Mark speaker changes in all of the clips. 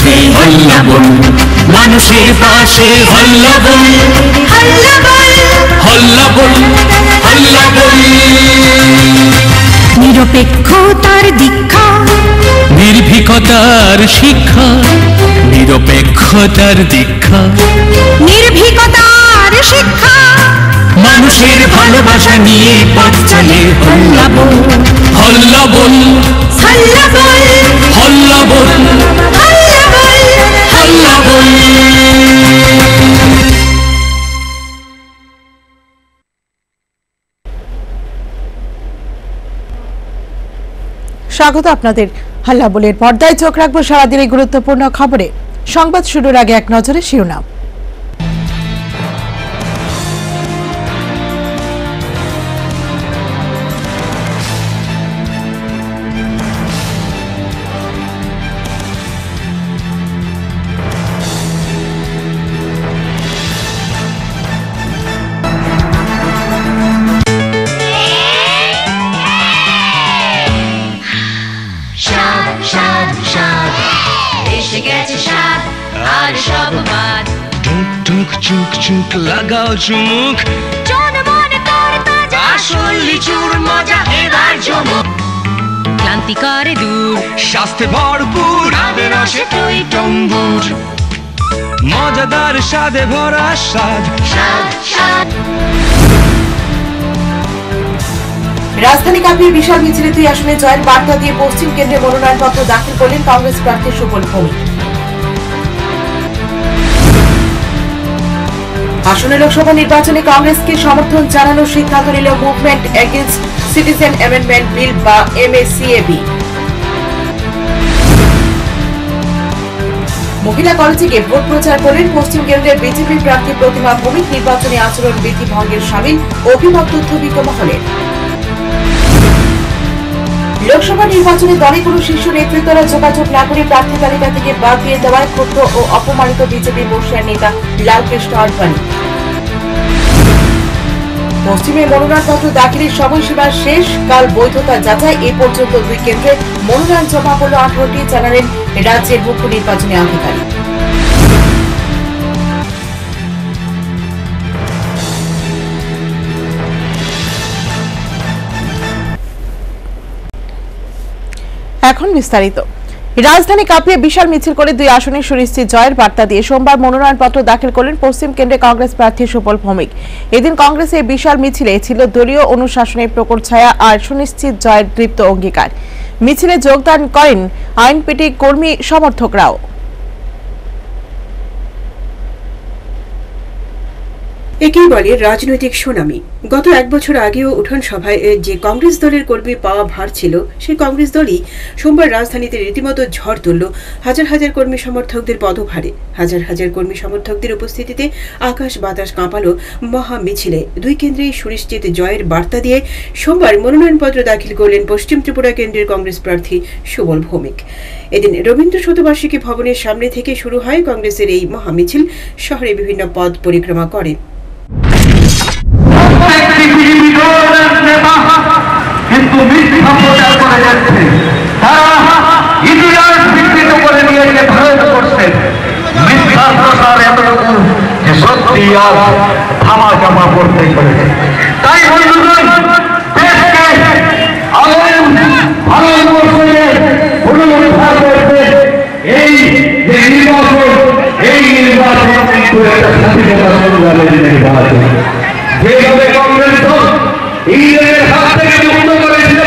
Speaker 1: পথে হল্লা বল, মানুষের পাশে হল্লা বল, হল্লা বল, হল্লা বল, হল্লা বল। নিরপেক্ষতার দীক্ষা, নির্ভীকতার শিক্ষা, নিরপেক্ষতার দীক্ষা, নির্ভীকতার শিক্ষা, মানুষের ভালোবাসা নিয়ে পথ চলে হল্লা বল, হল্লা বল, হল্লা বল, হল্লা বল, হল্লা বল, হল্লা বল।
Speaker 2: স্বাগত আপনাদের। হাল্লা বলের পর্দায় চোখ রাখবো সারাদিনের গুরুত্বপূর্ণ খবরে। সংবাদ শুরুর আগে এক নজরে শিরোনাম।
Speaker 3: চুক লাগাও চুমুক, জনমনে তোর তাজা আসল লিচুর মজা এবার জমুক। ক্লান্তি করে দূর, স্বাস্থ্যে ভরপুর, আদে রসে টই টম্বুর, মজাদার স্বাদে ভরা স্বাদ, স্বাদ স্বাদ।
Speaker 2: রাজধানী কাঁপিয়ে বিশাল মিছিলে 2 আসনে জয়ের বার্তা দিয়ে পশ্চিম কেন্দ্রে মনোনয়নপত্র দাখিল করলেন কংগ্রেস প্রার্থী সুবল ভৌমিক। আসন্ন লোকসভা নির্বাচনে কংগ্রেসকে সমর্থন জানানোর সিদ্ধান্ত নিল movement against citizen amendment bill বা MACAB। মহিলা কলেজে গিয়ে ভোট প্রচার করলেন পশ্চিম কেন্দ্রের বিজেপি প্রার্থী প্রতিমা ভৌমিক। নির্বাচনী আচরণ বিধি ভঙ্গের শামিল অভিমত তথ্যবিজ্ঞ মহলের। লোকসভা নির্বাচনে দলে কোনো শীর্ষ নেতৃত্বরা যোগাযোগ না করে প্রার্থী তালিকা থেকে বাদ দিয়ে দেওয়ায় ক্ষুব্ধ ও অপমানিত বিজেপি বর্ষিয়ার নেতা লালকৃষ্ণ আডবাণী। পশ্চিমে মনোনয়নপত্র দাখিলের সময়সীমা শেষ, কাল বৈধতা যাচাই। এ পর্যন্ত 2 কেন্দ্রে মনোনয়ন জমা পড়ল 18টি, জানালেন রাজ্যের মুখ্য নির্বাচনী আধিকারিক। এখন বিস্তারিত। রাজধানী কাঁপিয়ে বিশাল মিছিল করে 2 আসনে সুনিশ্চিত জয়ের বার্তা দিয়ে সোমবার মনোনয়নপত্র দাখিল করলেন পশ্চিম কেন্দ্রে কংগ্রেস প্রার্থী সুবল ভৌমিক। এদিন কংগ্রেসের বিশাল মিছিলে ছিল দলীয় অনুশাসনের প্রকট ছায়া আর সুনিশ্চিত জয়ের দৃপ্ত অঙ্গীকার। মিছিলে যোগদান করেন আইনপিটি কর্মী সমর্থকরাও।
Speaker 4: একেই বলে রাজনৈতিক সুনামি। গত 1 বছর আগেও উঠান সভায় যে কংগ্রেস দলের কর্মী পাওয়া ভার ছিল, সেই কংগ্রেস দলই সোমবার রাজধানীতে রীতিমতো ঝড় তুলল হাজার হাজার কর্মী সমর্থকদের পদভারে। হাজার হাজার কর্মী সমর্থকদের উপস্থিতিতে আকাশ বাতাস কাঁপালো মহা মিছিলে। 2 কেন্দ্রেই সুনিশ্চিত জয়ের বার্তা দিয়ে সোমবার মনোনয়নপত্র দাখিল করলেন পশ্চিম ত্রিপুরা কেন্দ্রের কংগ্রেস প্রার্থী সুবল ভৌমিক। এদিন রবীন্দ্র শতবার্ষিকী ভবনের সামনে থেকে শুরু হয় কংগ্রেসের এই মহা মিছিল। শহরে বিভিন্ন পথ পরিক্রমা করে।
Speaker 5: কিন্তু মিথ্যা প্রচার করে যাচ্ছে, তারা ইতিহাস বিকৃত করে নিয়ে প্রয়োগ করছে। মিথ্যা প্রচার এতটুকু যে সত্যি আর থামা চাপা করতে চলেছে। তাই বন্ধুগণ, দেশকে আলেম ভারতবর্ষের পুনরুদ্ধার করতে এই যে নির্বাচন, এই নির্বাচন কিন্তু একটা স্বাধীনতা সংগ্রামের নির্বাচন। যেভাবে কংগ্রেস ইংরেজের হাত থেকে মুক্ত করেছিল।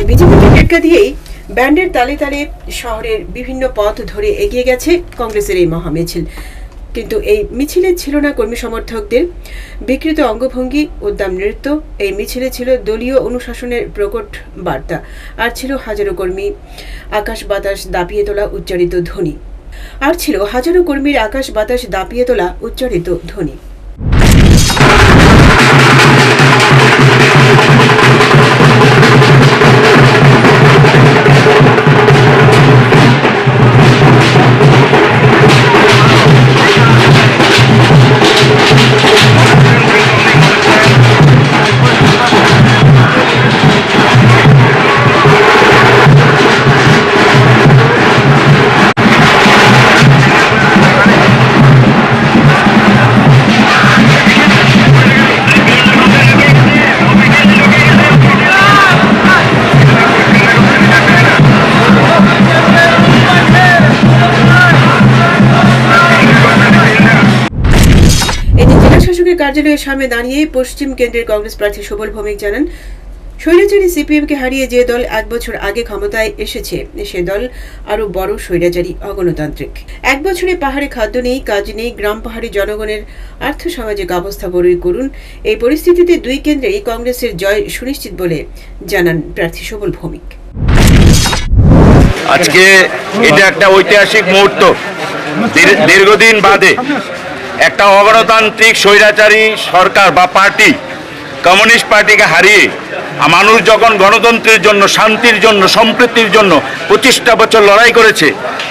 Speaker 4: বিজেপিকে টেক্কা দিয়েই ব্যান্ডের তালে তালে শহরের বিভিন্ন পথ ধরে এগিয়ে গেছে কংগ্রেসের এই মহা মিছিল। কিন্তু এই মিছিলে ছিল না কর্মী সমর্থকদের বিকৃত অঙ্গভঙ্গি, উদ্দাম নৃত্য। এই মিছিলে ছিল দলীয় অনুশাসনের প্রকট বার্তা, আর ছিল হাজারো কর্মী আকাশ বাতাস দাপিয়ে তোলা উচ্চারিত ধ্বনি। কার্যালয়ের সামনে দাঁড়িয়ে পশ্চিম কেন্দ্রের কংগ্রেস প্রার্থী সুবল ভৌমিক জানান, স্বৈরাচারী সিপিএমকে হারিয়ে যে দল 1 বছর আগে ক্ষমতায় এসেছে সে দল আরো বড় স্বৈরাচারী, অগণতান্ত্রিক। 1 বছরে পাহাড়ে খাদ্য নেই, কাজ নেই, গ্রাম পাহাড়ি জনগণের আর্থসামাজিক অবস্থা বড়ই করুন। এই পরিস্থিতিতে দুই কেন্দ্রেই কংগ্রেসের জয় সুনিশ্চিত বলে জানান প্রার্থী সুবল ভৌমিক।
Speaker 6: আজকে এটা একটা ঐতিহাসিক মুহূর্ত। দীর্ঘদিন বাদে একটা অগণতান্ত্রিক স্বৈরাচারী সরকার বা পার্টি, কমিউনিস্ট পার্টিকে হারিয়ে মানুষ যখন গণতন্ত্রের জন্য, শান্তির জন্য, সম্প্রীতির জন্য 25টা বছর লড়াই করেছে,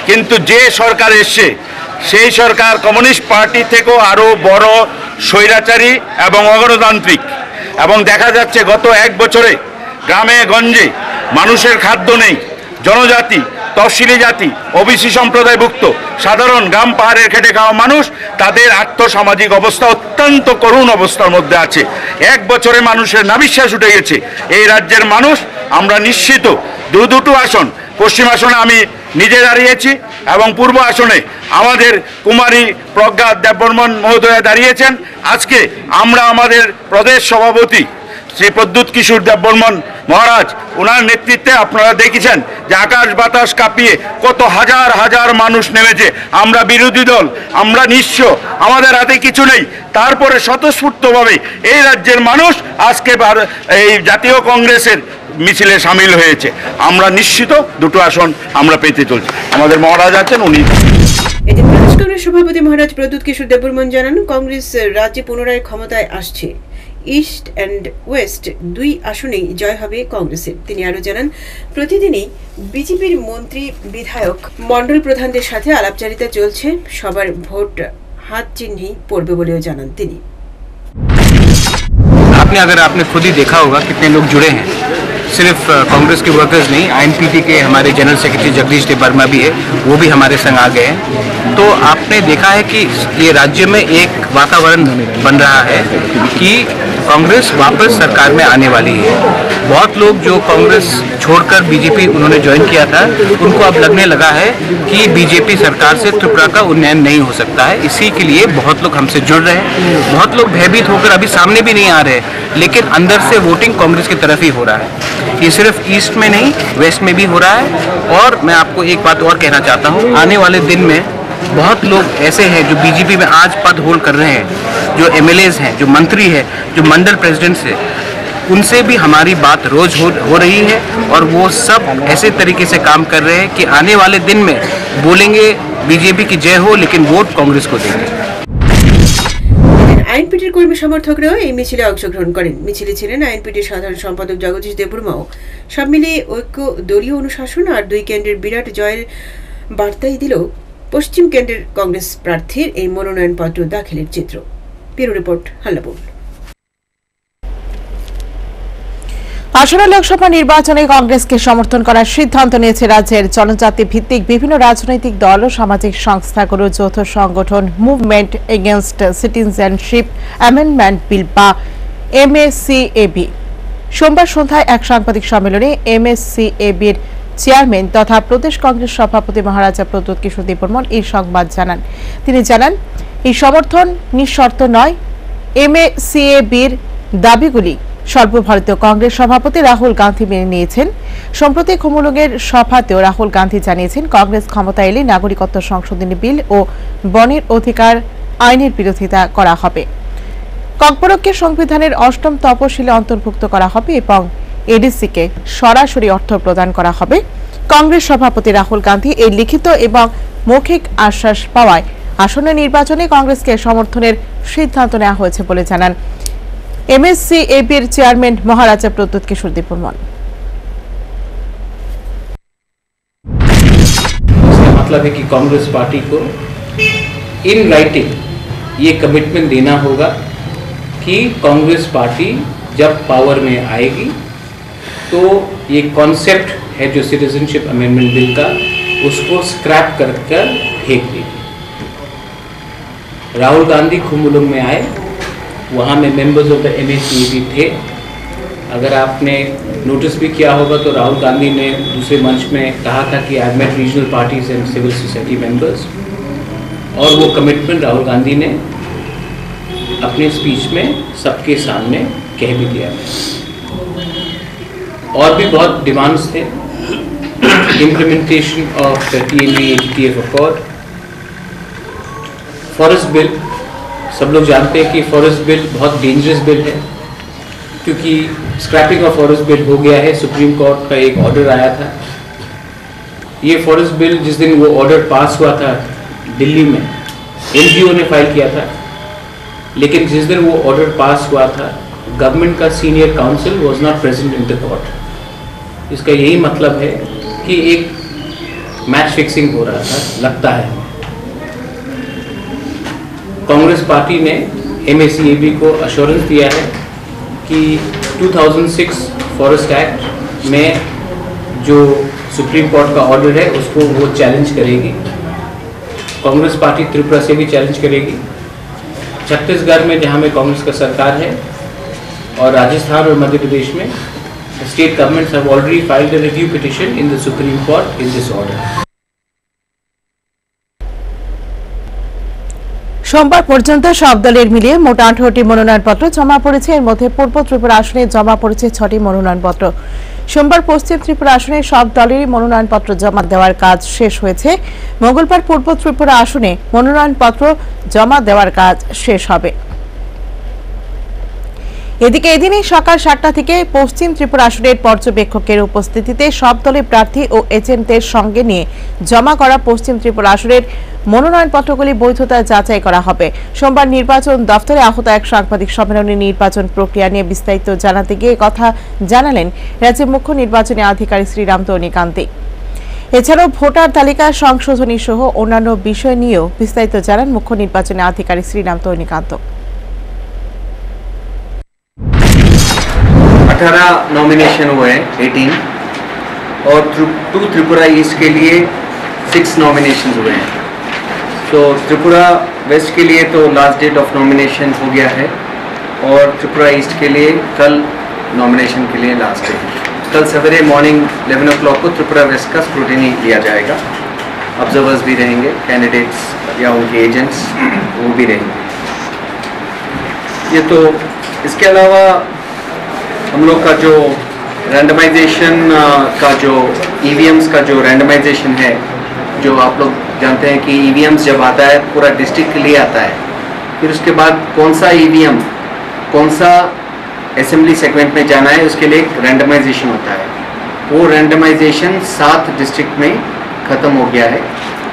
Speaker 6: কিন্তু যে সরকার এসছে সেই সরকার কমিউনিস্ট পার্টি থেকেও আরও বড় স্বৈরাচারী এবং অগণতান্ত্রিক। এবং দেখা যাচ্ছে গত 1 বছরে গ্রামে গঞ্জে মানুষের খাদ্য নেই, জনজাতি, তফসিলি জাতি, ওবিসি সম্প্রদায়ভুক্ত সাধারণ গ্রাম পাহাড়ের খেটে খাওয়া মানুষ, তাদের আর্থসামাজিক অবস্থা অত্যন্ত করুণ অবস্থার মধ্যে আছে। 1 বছরে মানুষের নাভিশ্বাস উঠে গেছে। এই রাজ্যের মানুষ, আমরা নিশ্চিত দুটো আসন, পশ্চিম আসনে আমি নিজে দাঁড়িয়েছি এবং পূর্ব আসনে আমাদের কুমারী প্রজ্ঞা দেববর্মন মহোদয়া দাঁড়িয়েছেন। আজকে আমরা আমাদের প্রদেশ সভাপতি শ্রী প্রদ্যুৎ কিশোর দেববর্মন মহারাজ, ওনার নেতৃত্বে আপনারা দেখেছেন যে আকাশ বাতাস কাঁপিয়ে কত হাজার হাজার মানুষ নেমেছে। আমরা বিরোধী দল, আমরা নিঃস্ব, আমাদের হাতে কিছু নেই, তারপরে স্বতঃস্ফূর্তভাবে এই রাজ্যের মানুষ আজকে এই জাতীয় কংগ্রেসের মিছিলে সামিল হয়েছে। আমরা নিশ্চিত দুটো আসন আমরা পেতে চলছি। আমাদের মহারাজ আছেন, উনি।
Speaker 4: এদিন প্রদেশ কংগ্রেস সভাপতি মহারাজ প্রদ্যুৎ কিশোর দেববর্মন জানান, কংগ্রেস রাজ্যে পুনরায় ক্ষমতায় আসছে। ইস্ট অ্যান্ড ওয়েস্ট 2 আসনেই জয় হবে কংগ্রেসের। তিনি আরো জানান, প্রতিদিনই বিজেপির মন্ত্রী, বিধায়ক, মন্ডল প্রধানদের সাথে আলাপচারিতা চলছে, সবার ভোট हाथ चिन्ह पड़े बोले জানান তিনি।
Speaker 7: आपने खुद ही देखा होगा कितने लोग जुड़े हैं, सिर्फ कांग्रेस के वर्कर्स नहीं, आईएनपीटी के हमारे जनरल सेक्रेटरी जगदीश देबबर्मा भी है, वो भी हमारे संग आ गए हैं। तो आपने देखा है कि ये राज्य में एक वातावरण बन रहा है कि कांग्रेस वापस सरकार में आने वाली है। बहुत लोग जो कांग्रेस छोड़कर बीजेपी उन्होंने ज्वाइन किया था, उनको अब लगने लगा है कि बीजेपी सरकार से त्रिपुरा का उन्नयन नहीं हो सकता है। इसी के लिए बहुत लोग हमसे जुड़ रहे हैं। बहुत लोग भयभीत होकर अभी सामने भी नहीं आ रहे, लेकिन अंदर से वोटिंग कांग्रेस की तरफ ही हो रहा है। ये सिर्फ ईस्ट में नहीं, वेस्ट में भी हो रहा है। और मैं आपको एक बात और कहना चाहता हूँ, आने वाले दिन में बहुत लोग ऐसे हैं जो बीजेपी में आज पद होल्ड कर रहे हैं, जो एमएलएज हैं, जो मंत्री हैं, जो मंडल प्रेसिडेंट्स हैं, उनसे भी हमारी बात रोज हो रही है। और वो सब ऐसे तरीके से काम कर रहे हैं कि आने वाले दिन में बोलेंगे बीजेपी की जय हो, लेकिन वोट कांग्रेस को देंगे।
Speaker 4: আইএনপিটির কর্মী সমর্থকরাও এই মিছিলে অংশগ্রহণ করেন। মিছিলে ছিলেন আইএনপিটির সাধারণ সম্পাদক জগদীশ দেববর্মাও। সব মিলিয়ে ঐক্য, দলীয় অনুশাসন আর 2 কেন্দ্রের বিরাট জয়ের বার্তাই দিল পশ্চিম কেন্দ্রের কংগ্রেস প্রার্থীর এই মনোনয়নপত্র দাখিলের চিত্র। Bureau report, Hallabol.
Speaker 2: আসন্ন লোকসভা নির্বাচনে কংগ্রেসকে সমর্থন করার সিদ্ধান্ত নিয়েছে রাজ্যের জনজাতি ভিত্তিক বিভিন্ন রাজনৈতিক দল ও সামাজিক সংস্থাগুলোর যৌথ সংগঠন movement against citizenship amendment bill বা এমএসসিএবি। সোমবার সন্ধ্যায় এক সাংবাদিক সম্মেলনে এমএসসিএবির চেয়ারম্যান তথা প্রদেশ কংগ্রেস সভাপতি মহারাজা প্রদ্যুৎ কিশোর দেববর্মন এই সংবাদ জানান। তিনি জানান, এই সমর্থন নিঃশর্ত নয়। এমএসসিএবির দাবিগুলি সর্বভারতীয় কংগ্রেস সভাপতি রাহুল গান্ধী মেনে নিয়েছেন। সম্প্রতি খুমুলুঙের সভাতেও রাহুল গান্ধী জানিয়েছেন, কংগ্রেস ক্ষমতা এলে নাগরিকত্ব সংশোধনী বিল ও বনের অধিকার আইনের বিরোধিতা করা হবে। ককবরককে সংবিধানের 8ম তপশিলে অন্তর্ভুক্ত করা হবে এবং এডিসিকে সরাসরি অর্থ প্রদান করা হবে। কংগ্রেস সভাপতি রাহুল গান্ধী এই লিখিত এবং মৌখিক আশ্বাস পাওয়ায় আসন্ন নির্বাচনে কংগ্রেসকে সমর্থনের সিদ্ধান্ত নেওয়া হয়েছে বলে জানান এমএসসিএবির চেয়ারম্যান মহারাজা প্রদ্যুৎ কিশোর দেববর্মন।
Speaker 7: मतलब है कि कांग्रेस पार्टी को इन राइटिंग ये कमिटमेंट देना होगा कि कांग्रेस पार्टी जब पावर में आएगी तो ये कॉन्सेप्ट है जो सिटीजनशिप अमेंडमेंट बिल का, उसको स्क्रैप कर फेंक देगी। राहुल गांधी खुमुलुंग में आए, वहाँ में मेंबर्स ऑफ द एमएससीएबी थे। अगर आपने नोटिस भी किया होगा तो राहुल गांधी ने दूसरे मंच में कहा था कि I met regional parties and civil society members, और वो कमिटमेंट राहुल गांधी ने अपने स्पीच में सबके सामने कह भी दिया है। और भी बहुत डिमांड्स थे, implementation of TMA-AGTF accord, forest bill. सब लोग जानते हैं कि फॉरेस्ट बिल बहुत डेंजरस बिल है, क्योंकि स्क्रैपिंग ऑफ फॉरेस्ट बिल हो गया है। सुप्रीम कोर्ट का एक ऑर्डर आया था। ये फॉरेस्ट बिल जिस दिन वो ऑर्डर पास हुआ था दिल्ली में, NGO ने फाइल किया था, लेकिन जिस दिन वो ऑर्डर पास हुआ था गवर्नमेंट का senior council was not present in the court. इसका यही मतलब है कि एक मैच फिक्सिंग हो रहा था, लगता है। कांग्रेस पार्टी ने MACAB को अश्योरेंस दिया है कि 2006 फॉरेस्ट एक्ट में जो सुप्रीम कोर्ट का ऑर्डर है उसको वो चैलेंज करेगी। कांग्रेस पार्टी त्रिपुरा से भी चैलेंज करेगी। छत्तीसगढ़ में जहाँ में कांग्रेस का सरकार है और राजस्थान और मध्य प्रदेश में state governments have already filed a review petition in the supreme court in this order.
Speaker 2: সোমবার পর্যন্ত সব দলের মিলিয়ে মোট 18টি মনোনয়নপত্র জমা পড়েছে। এর মধ্যে পূর্ব ত্রিপুরা আসনে জমা পড়েছে 6টি মনোনয়নপত্র। সোমবার পশ্চিম ত্রিপুরা আসনে সব দলেরই মনোনয়নপত্র জমা দেওয়ার কাজ শেষ হয়েছে। মঙ্গলবার পূর্ব ত্রিপুরা আসনে মনোনয়নপত্র জমা দেওয়ার কাজ শেষ হবে। এদিকে এদিনই সকাল 7টা থেকে পশ্চিম ত্রিপুরা আসনের পর্যবেক্ষকের উপস্থিতিতে সব দলের প্রার্থী ও এজেন্টদের সঙ্গে নিয়ে জমা করা পশ্চিম ত্রিপুরা আসনের মনোনয়নপত্রগুলি বৈধতা যাচাই করা হবে। সোমবার নির্বাচন দফতরে আহত এক সাংবাদিক সম্মেলনে নির্বাচন প্রক্রিয়া নিয়ে বিস্তারিত জানাতে গিয়ে কথা জানালেন রাজ্যের মুখ্য নির্বাচনী আধিকারিক শ্রীরাম তৈনিকান্তি। এছাড়াও ভোটার তালিকা সংশোধনী সহ অন্যান্য বিষয় নিয়েও বিস্তারিত জানান মুখ্য নির্বাচনী আধিকারিক শ্রীরাম তৈনিকান্ত।
Speaker 8: 18 नॉमिनेशन हुए हैं, 18, और 2 त्रिपुरा ईस्ट के लिए 6 नॉमिनेशन हुए हैं। तो त्रिपुरा वेस्ट के लिए तो लास्ट डेट ऑफ नॉमिनेशन हो गया है, और त्रिपुरा ईस्ट के लिए कल नॉमिनेशन के लिए लास्ट डेट। कल सवेरे मॉर्निंग 11 o'clock को त्रिपुरा वेस्ट का स्क्रूटिनी लिया जाएगा। ऑब्जर्वर्स भी रहेंगे, कैंडिडेट्स या उनके एजेंट्स वो भी रहेंगे। ये तो इसके अलावा हम लोग का जो रैंडमाइजेशन का जो EVMs का जो रैंडमाइजेशन है, जो आप लोग जानते हैं कि EVMs जब आता है पूरा डिस्ट्रिक्ट के लिए आता है, फिर उसके बाद कौन सा EVM कौन सा असेंबली सेगमेंट में जाना है उसके लिए एक रैंडमाइजेशन होता है। वो रैंडमाइजेशन 7 डिस्ट्रिक्ट में ख़त्म हो गया है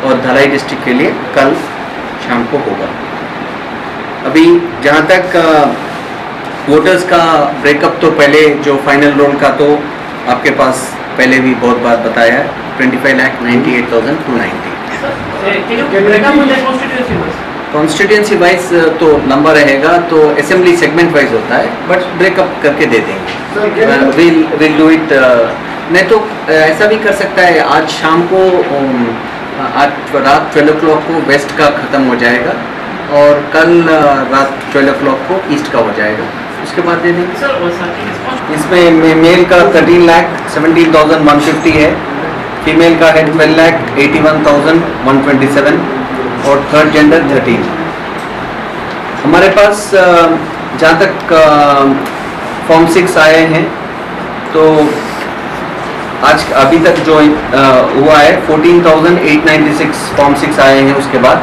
Speaker 8: और धलाई डिस्ट्रिक्ट के लिए कल शाम को होगा। अभी जहाँ तक वोटर्स का ब्रेकअप, तो पहले जो फाइनल रोल का तो आपके पास पहले भी बहुत बार बताया है, 25,98,290। कॉन्स्टिट्यूंसी वाइज तो लंबा रहेगा, तो असेंबली सेगमेंट वाइज होता है, बट ब्रेकअप करके दे देंगे। Will do it. नहीं तो ऐसा भी कर सकता है, आज शाम को आज रात 12 o'clock को वेस्ट का ख़त्म हो जाएगा और कल रात 12 o'clock को ईस्ट का हो जाएगा, उसके बाद दे देंगे। इसमें मेल का 13,17,150 है, फीमेल का है 12,81,127 और थर्ड जेंडर 13। हमारे पास जहाँ तक फॉर्म 6 आए हैं, तो आज अभी तक जो हुआ है 14,896 फॉर्म 6 आए हैं। उसके बाद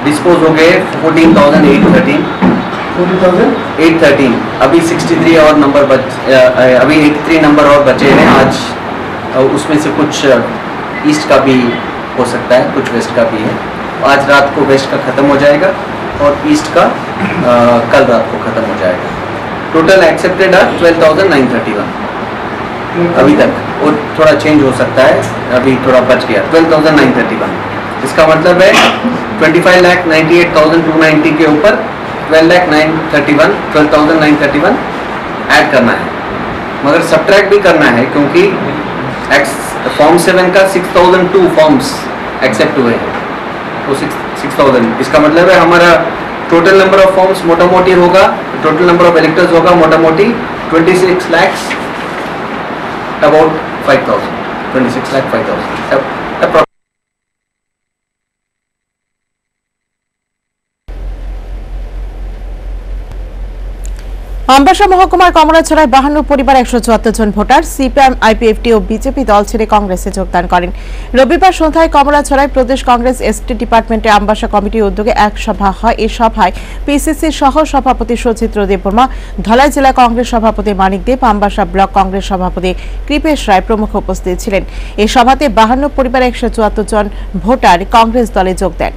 Speaker 8: डिस्पोज हो गए 14,813। अभी 63 और नंबर अभी 83 नंबर और बचे हैं। आज उसमें से कुछ ईस्ट का भी हो सकता है, कुछ वेस्ट का भी है। आज रात को वेस्ट का ख़त्म हो जाएगा और ईस्ट का कल रात को ख़त्म हो जाएगा। टोटल एक्सेप्टेड है 12,931 अभी तक, और थोड़ा चेंज हो सकता है, अभी थोड़ा बच गया 12,931। इसका मतलब है 25,98,290 के ऊपर 12,931 ऐड करना है, मगर सब्ट्रैक्ट भी करना है, क्योंकि फॉर्म 7 का 6,002 फॉर्म्स एक्सेप्ट हुए हैं, तो 6,000। इसका मतलब है हमारा टोटल नंबर ऑफ फॉर्म्स मोटा मोटी होगा, टोटल नंबर ऑफ इलेक्टर्स होगा मोटा मोटी 26 lakhs about 5,000, 26 lakh 5,000।
Speaker 2: আমবাসা মহকুমার কমলাছড়ায় 52 পরিবার 174 জন ভোটার সিপিএম, আইপিএফটি ও বিজেপি দল ছেড়ে কংগ্রেসে যোগদান করেন। রবিবার সন্ধ্যায় কমলাছড়ায় প্রদেশ কংগ্রেস এসটি ডিপার্টমেন্টে আমবাসা কমিটির উদ্যোগে এক সভা হয়। এই সভায় পিসিসির সহ সভাপতি সচিত্র দেববর্মা, ধলাই জেলা কংগ্রেস সভাপতি মানিক দেব, আমবাসা ব্লক কংগ্রেস সভাপতি কৃপেশ রায় প্রমুখ উপস্থিত ছিলেন। এই সভাতে 52 পরিবার 174 জন ভোটার কংগ্রেস দলে যোগ দেন।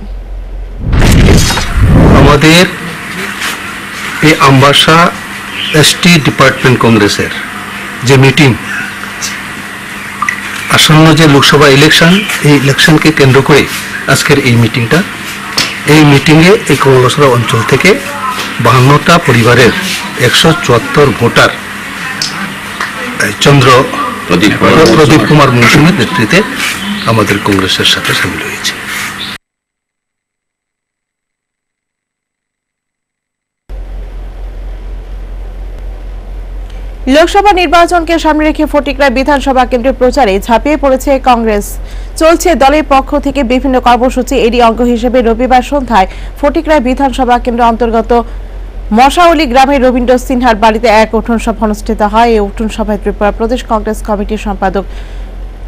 Speaker 9: আমাদের এই আমবাসা এসটি ডিপার্টমেন্ট কংগ্রেসের যে মিটিং, আসন্ন যে লোকসভা ইলেকশন, এই ইলেকশনকে কেন্দ্র করে আজকের এই মিটিংটা। এই মিটিংয়ে এই কমলাছড়া অঞ্চল থেকে 52টা পরিবারের 174 ভোটার চন্দ্র প্রদীপ কুমার মৌসুমীর নেতৃত্বে আমাদের কংগ্রেসের সাথে সামিল হয়েছে।
Speaker 2: লোকসভা নির্বাচনকে সামনে রেখে ফটিকরায় বিধানসভা কেন্দ্রের প্রচারে ঝাঁপিয়ে পড়েছে কংগ্রেস। চলছে দলের পক্ষ থেকে বিভিন্ন কর্মসূচি। এরই অঙ্গ হিসেবে রবিবার সন্ধ্যায় ফটিকরায় বিধানসভা কেন্দ্র অন্তর্গত মশাউলি গ্রামের রবীন্দ্র সিনহার বাড়িতে এক উঠোন সভা অনুষ্ঠিত হয়। এই উঠোন সভায় ত্রিপুরা প্রদেশ কংগ্রেস কমিটির সম্পাদক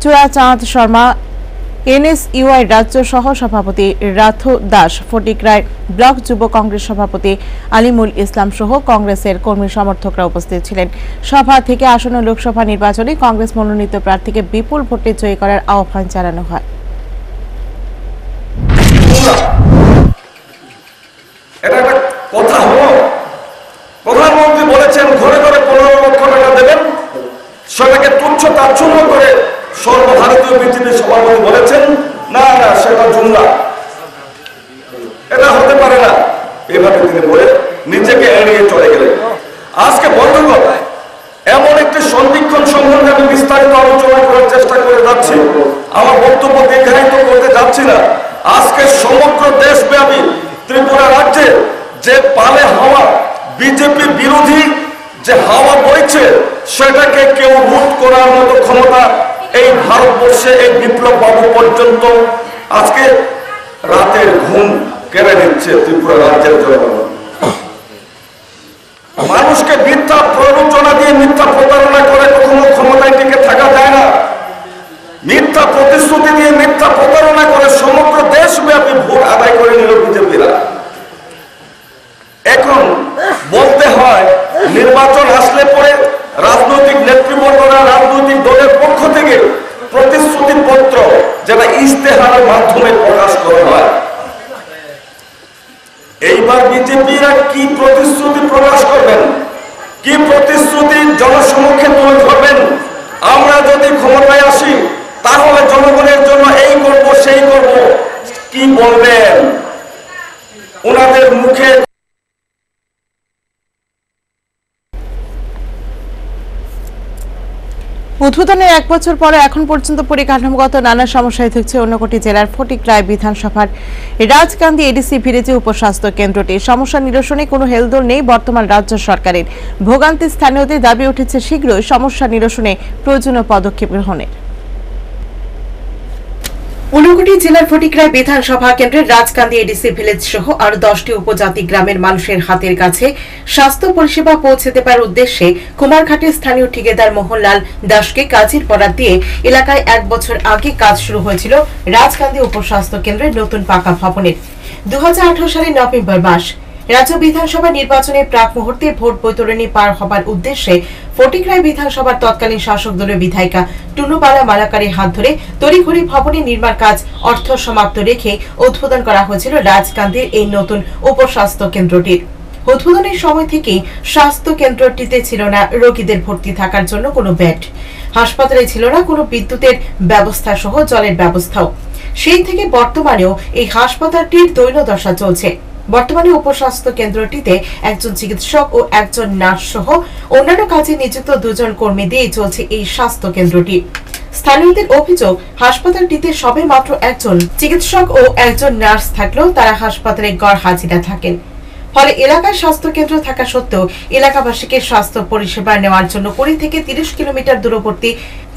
Speaker 2: চূড়াচাঁদ শর্মা, এনএসইউআই রাজ্য সহ সভাপতি রাথু দাস, ফটিকরায় ব্লক যুব কংগ্রেস সভাপতি আলিমুল ইসলাম সহ কংগ্রেসের কর্মী সমর্থকরা উপস্থিত ছিলেন। সভা থেকে আসন্ন লোকসভা নির্বাচনে কংগ্রেস মনোনীত প্রার্থীকে বিপুল ভোটে জয়ী করার আহ্বান জানানো হয়।
Speaker 10: এটা একটা কথা হলো, প্রধানমন্ত্রী বলেছেন ঘরে ঘরে 15 লক্ষ টাকা দেবেন, সেটাকে তুচ্ছ তাচ্ছল্য করে সর্বভারতীয় বিজেপি সভাপতি বলেছেন না না সেটা জুমলা, এটা হতে পারে না, এভাবে তিনি বলে নিজেকে এড়িয়ে চলে গেলেন। আজকে বন্ধুগণ, এমন একটি সন্ধিক্ষণ সম্বন্ধে আমি বিস্তারিত আলোচনা করার চেষ্টা করে যাচ্ছি। আমার বক্তব্য দীর্ঘায়িত করতে যাচ্ছি না। আজকে সমগ্র দেশব্যাপী ত্রিপুরা রাজ্যে যে পালে হাওয়া, বিজেপি বিরোধী যে হাওয়া বইছে, সেটাকে কেউ রোধ করার মতো ক্ষমতা এই ভারতবর্ষে এই বিপ্লব বাবু পর্যন্ত আজকে রাতের ঘুম কেড়ে নিচ্ছে ত্রিপুরা রাজ্যের জনগণ। মানুষকে মিথ্যা প্ররোচনা দিয়ে, মিথ্যা প্রতারণা করে কখনো ক্ষমতায় টিকে থাকা যায় না। মিথ্যা প্রতিশ্রুতি দিয়ে, মিথ্যা প্রতারণা করে সমগ্র দেশব্যাপী ভোট আদায় করে নিল বিজেপিরা। এখন বলতে হয় নির্বাচন আসলে পরে রাজনৈতিক নেতৃবৃন্দরা রাজনৈতিক দলের পক্ষ থেকে প্রতিশ্রুতি পত্র যেটা ইস্তেহারের মাধ্যমে প্রকাশ করা হয়। এইবার বিজেপিরা কি প্রতিশ্রুতি প্রকাশ করবেন, কি প্রতিশ্রুতি জনসমক্ষে তুলে ধরবেন? আমরা যদি ক্ষমতায় আসি তাহলে জনগণের জন্য এই করব সেই করব, কি বলবেন? ওনাদের মুখে
Speaker 2: উদ্বোধনের 1 বছর পরে এখন পর্যন্ত পরিকাঠামোগত নানা সমস্যায় থাকছে ঊনকোটি জেলার ফটিকরায় বিধানসভার রাজকান্দি এডিসি ভিলেজে উপস্বাস্থ্য কেন্দ্রটি। সমস্যা নিরসনে কোনো হেলদোল নেই বর্তমান রাজ্য সরকারের। ভোগান্তি স্থানীয়দের দাবি উঠেছে শীঘ্রই সমস্যা নিরসনে প্রয়োজনীয় পদক্ষেপ গ্রহণের।
Speaker 4: ঊনকোটি জেলার ফটিকরায় বিধানসভা কেন্দ্রের রাজকান্দি এডিসি ভিলেজ সহ আরো 10টি উপজাতি গ্রামের মানুষের হাতের কাছে স্বাস্থ্য পরিষেবা পৌঁছে দেবার উদ্দেশ্যে কুমারঘাটের স্থানীয় ঠিকাদার মোহনলাল দাসকে কাজের বরাত দিয়ে এলাকায় 1 বছর আগে কাজ শুরু হয়েছিল রাজকান্দি উপস্বাস্থ্য কেন্দ্রের নতুন পাকা ভবনের। 2018 সালের নভেম্বর মাস রাজ্য বিধানসভা নির্বাচনের প্রাক মুহূর্তে ভোট বৈতরণী পার হবার উদ্দেশ্যে ফটিকরায় বিধানসভার তৎকালীন শাসক দলীয় বিধায়িকা টুনুবালা মালাকারের হাত ধরে তড়িঘড়ি ভবনের নির্মাণ কাজ অর্থ সমাপ্ত রেখে উদ্বোধন করা হয়েছিল রাজকান্দির এই নতুন উপস্বাস্থ্য কেন্দ্রটির। উদ্বোধনের সময় থেকেই স্বাস্থ্য কেন্দ্রটিতে ছিল না রোগীদের ভর্তি থাকার জন্য কোনো বেড, হাসপাতালে ছিল না কোনো বিদ্যুতের ব্যবস্থা সহ জলের ব্যবস্থাও। সেই থেকে বর্তমানেও এই হাসপাতালটির দৈনদশা চলছে। বর্তমানে উপস্বাস্থ্য কেন্দ্রটিতে একজন চিকিৎসক ও একজন নার্স সহ অন্যান্য কাজে নিযুক্ত 2 জন কর্মী দিয়ে চলছে এই স্বাস্থ্য কেন্দ্রটি। স্থানীয়দের অভিযোগ, হাসপাতালটিতে সবে মাত্র একজন চিকিৎসক ও একজন নার্স থাকলেও তারা হাসপাতালে গড় হাজিরা থাকেন। ফলে এলাকার স্বাস্থ্য কেন্দ্র থাকা সত্ত্বেও এলাকাবাসীকে স্বাস্থ্য পরিষেবা নেওয়ার জন্য 20 থেকে 30 কিলোমিটার দূরবর্তী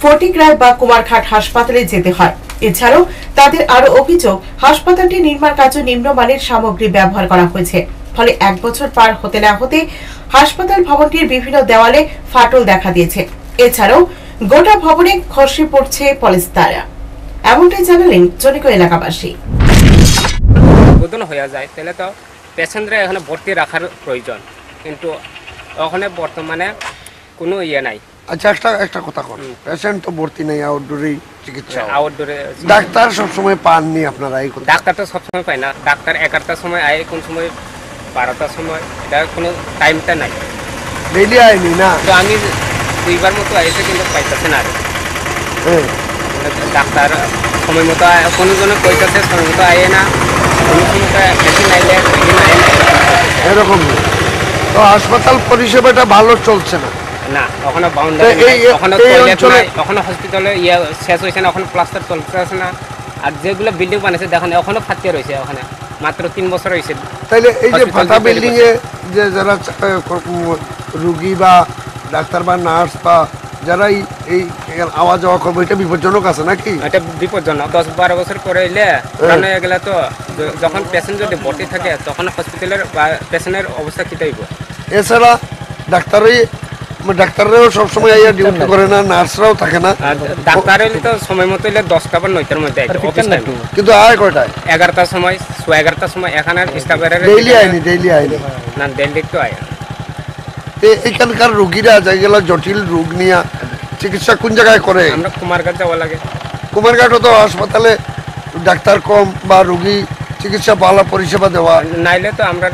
Speaker 4: ফটিকরায় বা কুমারঘাট হাসপাতালে যেতে হয়। এছাড়াও তাদের আরো অভিযোগ, হাসপাতালটি নির্মাণ কাজে নিম্নমানের সামগ্রী ব্যবহার করা হয়েছে। ফলে 1 বছর পার হতে না হতে
Speaker 2: হাসপাতাল ভবনটির বিভিন্ন দেওয়ালে ফাটল দেখা দিয়েছে। এছাড়াও গোটা ভবনে খসে পড়ছে পলিস্টার। এমনটাই জানালেন জনৈক এলাকাবাসী।
Speaker 11: উদ্বোধন হয়ে যায় তাহলে তো পেশেন্টরা এখানে ভর্তি রাখার প্রয়োজন, কিন্তু ওখানে বর্তমানে কোনো ইয়ে নাই।
Speaker 12: আচ্ছা, একটা কথা কর, পেশেন্ট তো ভর্তি নেই, আউটডোরেই চিকিৎসা,
Speaker 11: আউটডোরে
Speaker 12: ডাক্তার সবসময় পাননি আপনারা? এই কথা,
Speaker 11: ডাক্তার তো সবসময় পায় না। ডাক্তার 11টার সময় আয়, কোন সময় 12টার সময়, এটা কোনো টাইমটা নাই।
Speaker 12: ডেইলি আয়নি না?
Speaker 11: তো আমি 2বার মতো আইসে কিন্তু পাইতেছে না। ডাক্তার সময় মতো কোনো জনে কইতেছে সময় মতো আয় না, কোনো সময় পেশেন্ট আইলে
Speaker 12: এরকম। তো হাসপাতাল পরিষেবাটা ভালো চলছে না?
Speaker 11: না, ওখানে বাউন্ডারি নাই, ওখানে টয়লেট নাই, ওখানে হসপিটালে ইয়ে শেষ হয়েছে না, ওখানে প্লাস্টার চলতেছে না। আর যেগুলো বিল্ডিং বানিয়েছে দেখেন ওখানে ফাটিয়ে রয়েছে, ওখানে মাত্র 3 বছর হয়েছে।
Speaker 12: তাইলে এই যে ফাটা বিল্ডিং এ যে যারা রুগী বা ডাক্তার বা নার্স বা যারা এই আওয়া যাওয়া করবে, এটা বিপজ্জনক আছে নাকি?
Speaker 11: এটা বিপজ্জনক। 10-12 বছর পরে এলে পুরানো হয়ে গেলে তো যখন পেশেন্ট যদি ভর্তি থাকে তখন হসপিটালের বা পেশেন্টের অবস্থা কী হইব।
Speaker 12: এছাড়া ডাক্তাররাও সবসময় আইয়া ডিউটি করে না, নার্সরাও থাকে না।
Speaker 11: ডাক্তার হইলে তো সময় মতো এলে 10টা বা 9টার মধ্যে অফিস টাইম,
Speaker 12: কিন্তু আয় কয়টায়?
Speaker 11: 11টার সময়, 11টার সময়। এখানে স্টাফের
Speaker 12: ডেইলি আইনি
Speaker 11: না, ডেইলি তো আয়।
Speaker 12: এখানকার রুগীরা যেগুলো জটিল রোগ নিয়ে চিকিৎসা কোন জায়গায় করে?
Speaker 11: আমরা কুমারঘাট যাওয়া লাগে।
Speaker 12: কুমারঘাটও তো হাসপাতালে ডাক্তার কম বা রুগী চিকিৎসা ভালো পরিষেবা দেওয়া
Speaker 11: নাইলে তো আমরা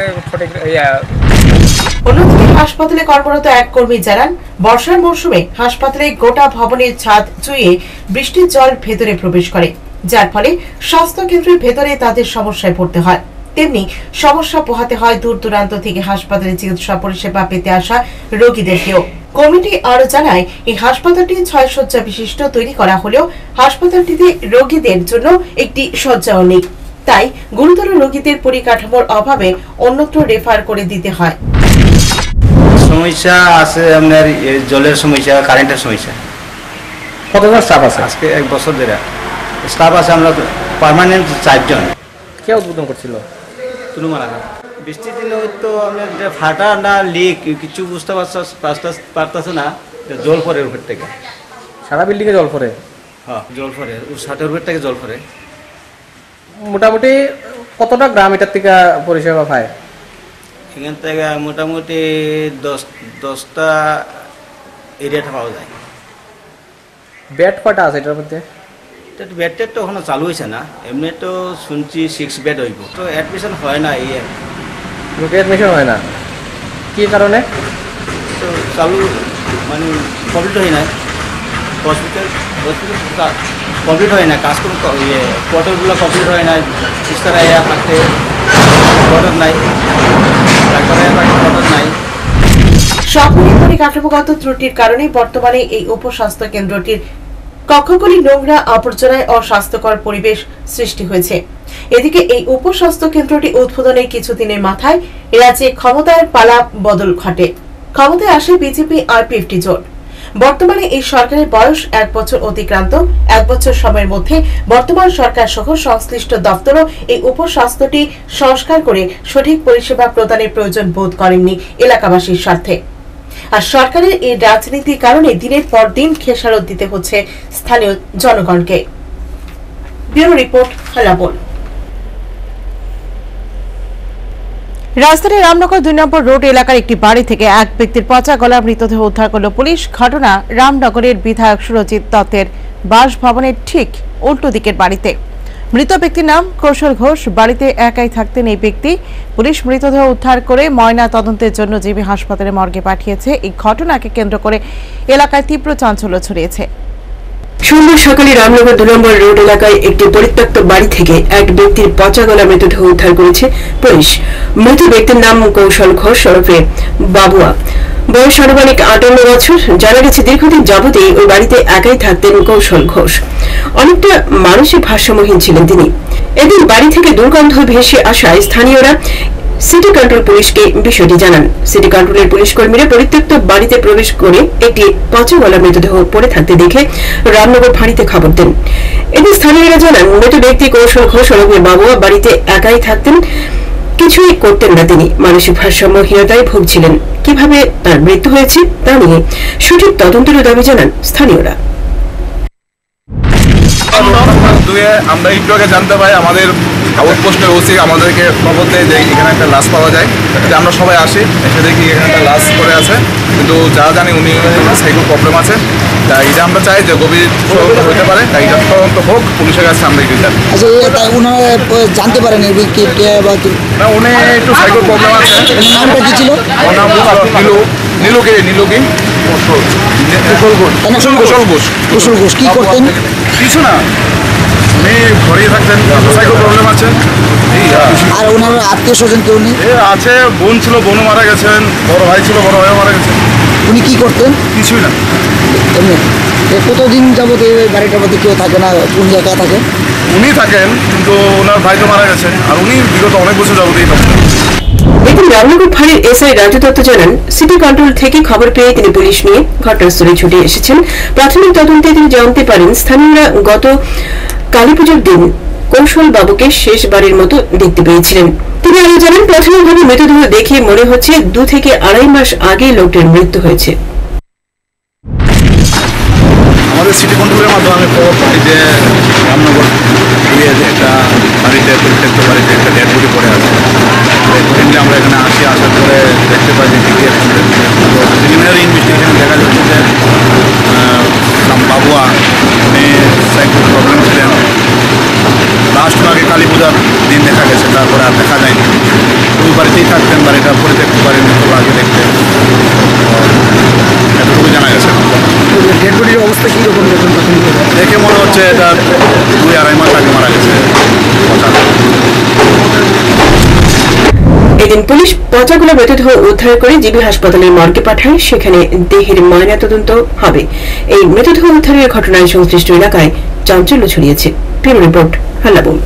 Speaker 2: অন্যদিকে হাসপাতালে কর্মরত এক কর্মী জানান, বর্ষার মৌসুমে হাসপাতালে গোটা ভবনের ছাদ চুইয়ে বৃষ্টির জল ভেতরে প্রবেশ করে, যার ফলে স্বাস্থ্য কেন্দ্রের ভেতরে তাদের সমস্যায় পড়তে হয়। তেমনি সমস্যা পোহাতে হয় দূর দূরান্ত থেকে হাসপাতালে চিকিৎসা পরিষেবা পেতে আসা রোগীদেরকেও। কমিটি আরো জানায়, এই হাসপাতালটি 6 শয্যা বিশিষ্ট তৈরি করা হলেও হাসপাতালটিতে রোগীদের জন্য একটি শয্যাও নেই। তাই গুরুতর রোগীদের পরিকাঠামোর অভাবে অন্যত্র রেফার করে দিতে হয়।
Speaker 13: সমস্যা আছে আপনার জলের সমস্যা, কারেন্টের সমস্যা।
Speaker 7: কতজন স্টাফ আছে?
Speaker 13: আজকে 1 বছর ধরে স্টাফ আছে আমরা পার্মানেন্ট 4 জন।
Speaker 7: কে উদ্বোধন করছিল?
Speaker 13: তুলুমালা। বৃষ্টির দিনে হয়তো আপনার ফাটা না লিক কিছু বুঝতে পারতেছে না, জল পড়ে উপর থেকে।
Speaker 7: সারা বিল্ডিংয়ে জল পড়ে?
Speaker 13: হ্যাঁ, জল পড়ে, ছাদের উপর থেকে জল পড়ে।
Speaker 7: মোটামুটি কতটা গ্রাম এটার থেকে পরিষেবা পায়?
Speaker 13: এখান থেকে মোটামুটি 10টা এরিয়াটা পাওয়া যায়।
Speaker 7: বেড কটা আছে এটার মধ্যে?
Speaker 13: বেড টেড তো এখনো চালু হয়েছে না, এমনি তো শুনছি 6 বেড হইব, তো অ্যাডমিশন হয় না। এই
Speaker 7: অ্যাডমিশন হয় না কি কারণে?
Speaker 13: তো চালু মানে কমপ্লিট হয় না, হসপিটাল কমপ্লিট হয় না, কাজ কোনো কোয়ার্টারগুলো কমপ্লিট হয় না। সিস্টার আয়া থাকতে কোয়ার্টার নাই, ডাক্তার আয়া থাকতে কোয়ার্টার নাই।
Speaker 2: সকলের পরিকাঠামোগত ত্রুটির কারণে বর্তমানে এই উপস্বাস্থ্য কেন্দ্রটির কক্ষগুলি নোংরা, আবর্জনায় অস্বাস্থ্যকর পরিবেশ সৃষ্টি হয়েছে। এদিকে এই উপস্বাস্থ্য কেন্দ্রটি উদ্বোধনের কিছুদিনের মাথায় রাজ্যে ক্ষমতার পালা বদল ঘটে। ক্ষমতায় আসে বিজেপি আর পিএফটি জোট। বর্তমানে এই সরকারের বয়স 1 বছর অতিক্রান্ত। 1 বছর সময়ের মধ্যে বর্তমান সরকার সহ সংশ্লিষ্ট দপ্তরও এই উপস্বাস্থ্যটি সংস্কার করে সঠিক পরিষেবা প্রদানের প্রয়োজন বোধ করেননি এলাকাবাসীর স্বার্থে। আর সরকারের এই রাজনীতির কারণে দিনের পর দিন খেসারত দিতে হচ্ছে স্থানীয় জনগণকে। Bureau report, Hallabol. রাজধানীর রামনগর 2 নম্বর রোড এলাকার একটি বাড়ি থেকে এক ব্যক্তির পচা গলার মৃতদেহ উদ্ধার করল পুলিশ। ঘটনা রামনগরের বিধায়ক সুরজিৎ দত্তের বাসভবনের ঠিক উল্টো দিকের বাড়িতে। মৃত ব্যক্তির নাম কৌশল ঘোষ। বাড়িতে একাই থাকতেন এই ব্যক্তি। পুলিশ মৃতদেহ উদ্ধার করে ময়না তদন্তের জন্য জিবি হাসপাতালে মর্গে পাঠিয়েছে। এই ঘটনাকে কেন্দ্র করে এলাকায় তীব্র চাঞ্চল্য ছড়িয়েছে।
Speaker 4: সোমবার সকালে রামনগর 2 নম্বর রোড এলাকায় একটি পরিত্যক্ত বাড়ি থেকে এক ব্যক্তির পচা গলা মৃতদেহ উদ্ধার করেছে পুলিশ। মৃত ব্যক্তির নাম কৌশল ঘোষ ওরফে বাবুয়া, বয়স আনুমানিক 58 বছর। জানা গেছে দীর্ঘদিন যাবতীয় ওই বাড়িতে একাই থাকতেন কৌশল ঘোষ। অনেকটা মানসিক ভারসাম্যহীন ছিলেন তিনি। এদিন বাড়ি থেকে দুর্গন্ধ ভেসে আসায় স্থানীয়রা সিটি কন্ট্রোল পুলিশকে বিষয়টি জানান। সিটি কন্ট্রোলের পুলিশ কর্মীরা পরিত্যক্ত বাড়িতে প্রবেশ করে একটি পচা গলা মৃতদেহ পড়ে থাকতে দেখে রামনগর ফাঁড়িতে খবর দেন। এদিন স্থানীয়রা জানান, মৃত ব্যক্তি কৌশল ঘোষ ওরফে বাবুয়া বাড়িতে একাই থাকতেন। কিছুই করতেন না তিনি। মানসিক ভারসাম্যহীনতায় ভুগছিলেন। কিভাবে তার মৃত্যু হয়েছে তা নিয়ে সঠিক তদন্তের দাবি জানান স্থানীয়রা।
Speaker 14: আমরা একটু আগে জানতে পাই, আমাদের আউটপোস্টের ওসি আমাদেরকে খবর দেয় যে এখানে একটা লাশ পাওয়া যায়। যে আমরা সবাই আসি, এসে দেখি এখানে একটা লাশ পড়ে আছে, কিন্তু যা জানি উনি সাইকো প্রবলেম আছে। তাই এটা আমরা চাই যে গভীর হতে পারে, তাই এটা তদন্ত হোক, পুলিশের কাছে আমরা একটু জানি।
Speaker 15: আচ্ছা, উনারা জানতে পারেন
Speaker 14: না, উনি একটু সাইকো প্রবলেম আছে।
Speaker 15: নামটা কি ছিল?
Speaker 14: ওর নাম নীলুকি
Speaker 15: কুশল ঘোষ। কি করতেন?
Speaker 14: কিছু না, উনি ঘরেই থাকতেন, সাইকো প্রবলেম আছে।
Speaker 15: আর ওনার আত্মীয় স্বজন কেউ নেই?
Speaker 14: আছে, বোন ছিল, বোনও মারা গেছেন, বড় ভাই ছিল, বড় ভাইও মারা গেছেন।
Speaker 15: উনি কি করতেন?
Speaker 14: কিছুই না।
Speaker 15: এমনি কতদিন যাবত এই বাড়িটার মধ্যে কেউ থাকে না? কোন জায়গায় থাকে?
Speaker 14: উনি থাকেন, কিন্তু ওনার ভাই তো মারা গেছে, আর উনি বিগত অনেক বছর যাবতই থাকেন।
Speaker 4: এদিন রামনগর ফাঁড়ির এসআই রাজু দত্ত জানান, সিটি কন্ট্রোল থেকে খবর পেয়ে তিনি পুলিশ নিয়ে ঘটনাস্থলে ছুটে এসেছেন। প্রাথমিক তদন্তে তিনি জানতে পারেন স্থানীয়রা গত কালীপুজোর দিন কৌশল বাবুকে শেষবারের মতো দেখতে পেয়েছিলেন। তিনি আরো জানান, প্রাথমিকভাবে মৃতদেহ দেখে মনে হচ্ছে 2 থেকে 2.5 মাস আগে লোকটির মৃত্যু হয়েছে।
Speaker 14: আমাদের সিটি কন্ট্রোলের মাধ্যমে আমি খবর পাই যে রামনগর একটা বাড়িতে, পরিত্যক্ত বাড়িতে একটা ডেড বডি পড়ে আছে। এমনি আমরা এখানে আসার পরে দেখতে পাই যে প্রিলিমিনারি ইনভেস্টিগেশন দেখা যাচ্ছে যে বাবুয়া উনি সাইকো প্রবলেম ছিলেন। লাস্ট আগে কালী পূজার দিন দেখা গেছে, তারপরে আর দেখা যায়নি। ওই বাড়িতেই থাকতেন, বাড়িটা পরিত্যক্ত বাড়ির মতো আগে দেখতে, এতটুকু জানা গেছে।
Speaker 15: ডেড বডির অবস্থা কীরকম
Speaker 14: দেখে মনে হচ্ছে এটা 2-2.5 মাস আগে মারা গেছে।
Speaker 4: এদিন পুলিশ পচাগুলো মৃতদেহ উদ্ধার করে জিবি হাসপাতালের মর্গে পাঠায়, সেখানে দেহের ময়নাতদন্ত হবে। এই মৃতদেহ উদ্ধারের ঘটনায় সংশ্লিষ্ট এলাকায় চাঞ্চল্য ছড়িয়েছে। প্রিয় রিপোর্ট, হাল্লাবোল।